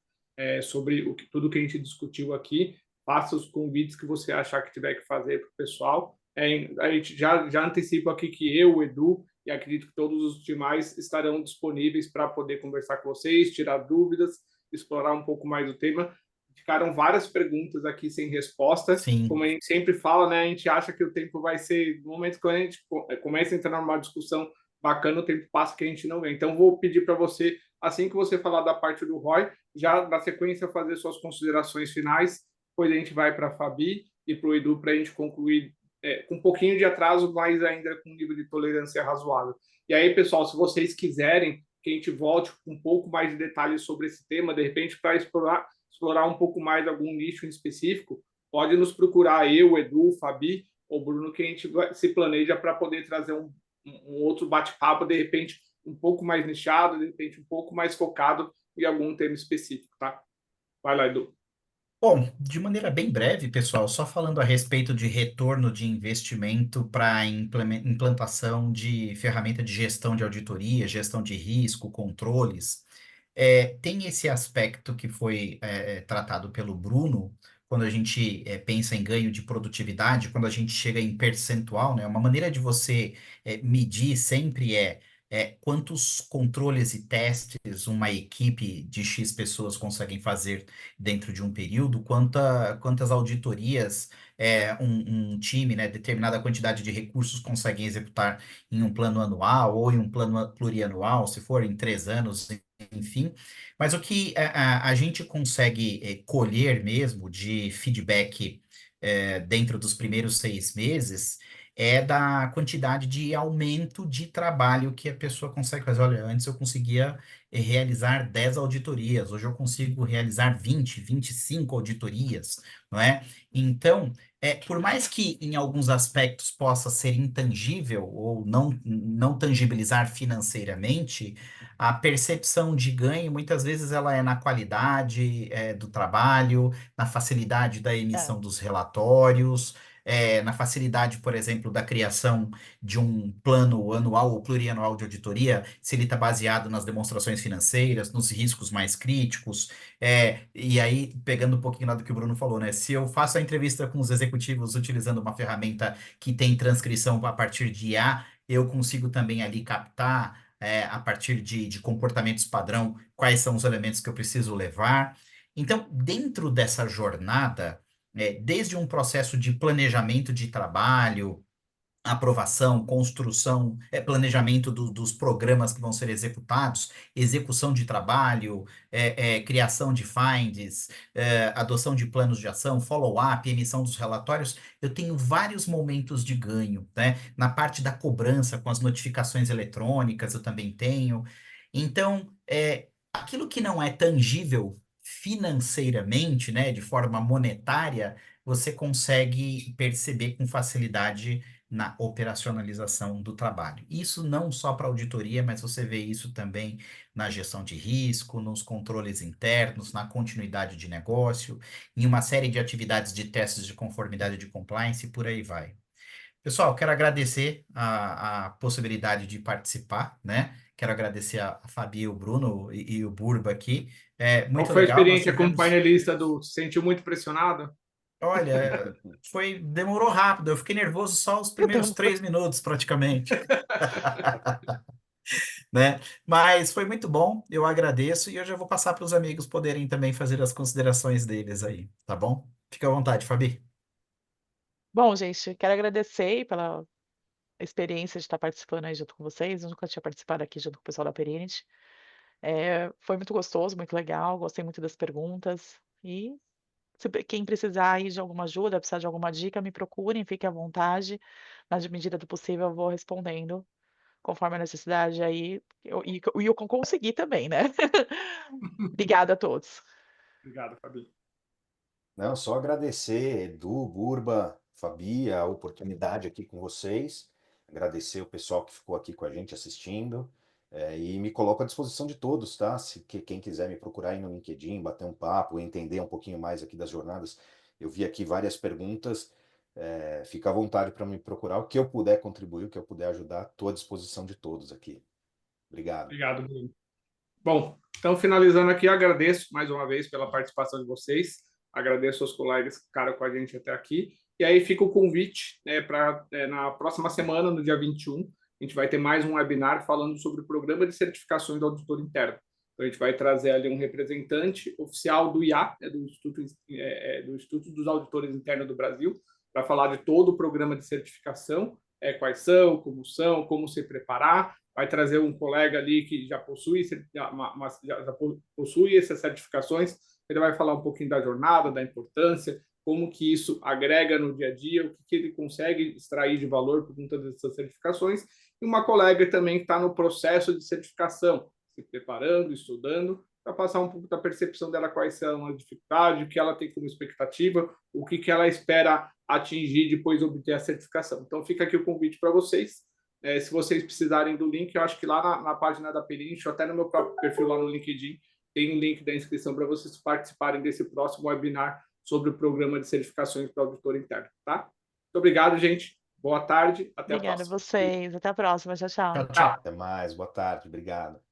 sobre tudo que a gente discutiu aqui, faça os convites que você achar que tiver que fazer para o pessoal. A gente já antecipa aqui que eu, o Edu, e acredito que todos os demais estarão disponíveis para poder conversar com vocês, tirar dúvidas, explorar um pouco mais o tema. Ficaram várias perguntas aqui sem resposta. Sim, Como a gente sempre fala, né? A gente acha que o tempo vai ser no momento que a gente começa a entrar numa discussão bacana, o tempo passa que a gente não vê. Então, vou pedir para você, assim que você falar da parte do ROI, já na sequência fazer suas considerações finais, depois a gente vai para a Fabi e para o Edu para a gente concluir com um pouquinho de atraso, mas ainda com um nível de tolerância razoável. E aí, pessoal, se vocês quiserem que a gente volte com um pouco mais de detalhes sobre esse tema, de repente, para explorar um pouco mais algum nicho em específico, pode nos procurar, eu, Edu, Fabi ou Bruno, que a gente se planeja para poder trazer um outro bate-papo, de repente, um pouco mais nichado, de repente, um pouco mais focado em algum tema específico, tá? Vai lá, Edu. Bom, de maneira bem breve, pessoal, só falando a respeito de retorno de investimento para implantação de ferramenta de gestão de auditoria, gestão de risco, controles. Tem esse aspecto que foi tratado pelo Bruno, quando a gente pensa em ganho de produtividade, quando a gente chega em percentual, né? Uma maneira de você medir sempre quantos controles e testes uma equipe de X pessoas conseguem fazer dentro de um período, quantas auditorias um time, né, determinada quantidade de recursos conseguem executar em um plano anual ou em um plano plurianual, se for em 3 anos, enfim. Mas o que a gente consegue colher mesmo de feedback dentro dos primeiros 6 meses é da quantidade de aumento de trabalho que a pessoa consegue fazer. Olha, antes eu conseguia realizar 10 auditorias, hoje eu consigo realizar 20, 25 auditorias, não é? Então, por mais que em alguns aspectos possa ser intangível ou não tangibilizar financeiramente, a percepção de ganho, muitas vezes, ela é na qualidade, do trabalho, na facilidade da É, emissão dos relatórios, na facilidade, por exemplo, da criação de um plano anual ou plurianual de auditoria, se ele está baseado nas demonstrações financeiras, nos riscos mais críticos. E aí, pegando um pouquinho lá do que o Bruno falou, né? Se eu faço a entrevista com os executivos utilizando uma ferramenta que tem transcrição a partir de IA, eu consigo também ali captar a partir de comportamentos padrão, quais são os elementos que eu preciso levar. Então, dentro dessa jornada, desde um processo de planejamento de trabalho, aprovação, construção, planejamento dos programas que vão ser executados, execução de trabalho, criação de finds, adoção de planos de ação, follow-up, emissão dos relatórios, eu tenho vários momentos de ganho, né? Na parte da cobrança, com as notificações eletrônicas, eu também tenho. Então, aquilo que não é tangível financeiramente, né, de forma monetária, você consegue perceber com facilidade na operacionalização do trabalho. Isso não só para auditoria, mas você vê isso também na gestão de risco, nos controles internos, na continuidade de negócio, em uma série de atividades de testes de conformidade de compliance e por aí vai. Pessoal, quero agradecer a possibilidade de participar, né? Quero agradecer a Fabi, o Bruno e o Burba aqui. Qual Muito foi a legal, nós experiência como tivemos. painelista, Edu? Se sentiu muito pressionado? Olha, demorou rápido, eu fiquei nervoso só os primeiros então, 3 minutos, praticamente, né? Mas foi muito bom, eu agradeço e eu já vou passar para os amigos poderem também fazer as considerações deles aí, tá bom? Fica à vontade, Fabi. bom, gente, quero agradecer pela experiência de estar participando aí junto com vocês. Eu nunca tinha participado aqui junto com o pessoal da Perenity. Foi muito gostoso, muito legal, gostei muito das perguntas. E quem precisar aí de alguma ajuda, precisar de alguma dica, me procurem, fiquem à vontade. Na medida do possível, eu vou respondendo conforme a necessidade aí. E eu consegui também, né? Obrigada a todos. Obrigado, Fabi. Não, só agradecer, Edu, Burba, Fabi, a oportunidade aqui com vocês. Agradecer o pessoal que ficou aqui com a gente assistindo. E me coloco à disposição de todos, tá? Se quem quiser me procurar aí no LinkedIn, bater um papo, entender um pouquinho mais aqui das jornadas. Eu vi aqui várias perguntas. Fica à vontade para me procurar. O que eu puder contribuir, o que eu puder ajudar, estou à disposição de todos aqui. Obrigado. Obrigado, Bruno. Bom, então finalizando aqui, agradeço mais uma vez pela participação de vocês, agradeço aos colegas que ficaram com a gente até aqui, e aí fica o convite para na próxima semana, no dia 21, a gente vai ter mais um webinar falando sobre o programa de certificações do auditor interno. Então, a gente vai trazer ali um representante oficial do IA, do Instituto dos Auditores Internos do Brasil, para falar de todo o programa de certificação, quais são, como se preparar, vai trazer um colega ali que já possui, possui essas certificações, ele vai falar um pouquinho da jornada, da importância, como que isso agrega no dia a dia, o que ele consegue extrair de valor por conta dessas certificações, e uma colega também que está no processo de certificação, se preparando, estudando, para passar um pouco da percepção dela, quais são as dificuldades, o que ela tem como expectativa, o que ela espera atingir depois de obter a certificação. Então, fica aqui o convite para vocês. Se vocês precisarem do link, eu acho que lá na página da Perinch, até no meu próprio perfil lá no LinkedIn, tem um link da inscrição para vocês participarem desse próximo webinar sobre o programa de certificações para auditor interno, tá? Muito obrigado, gente. Boa tarde, até a Obrigada a próxima. vocês. Até a próxima. Tchau, tchau. Tchau, tchau. Até mais, boa tarde, obrigado.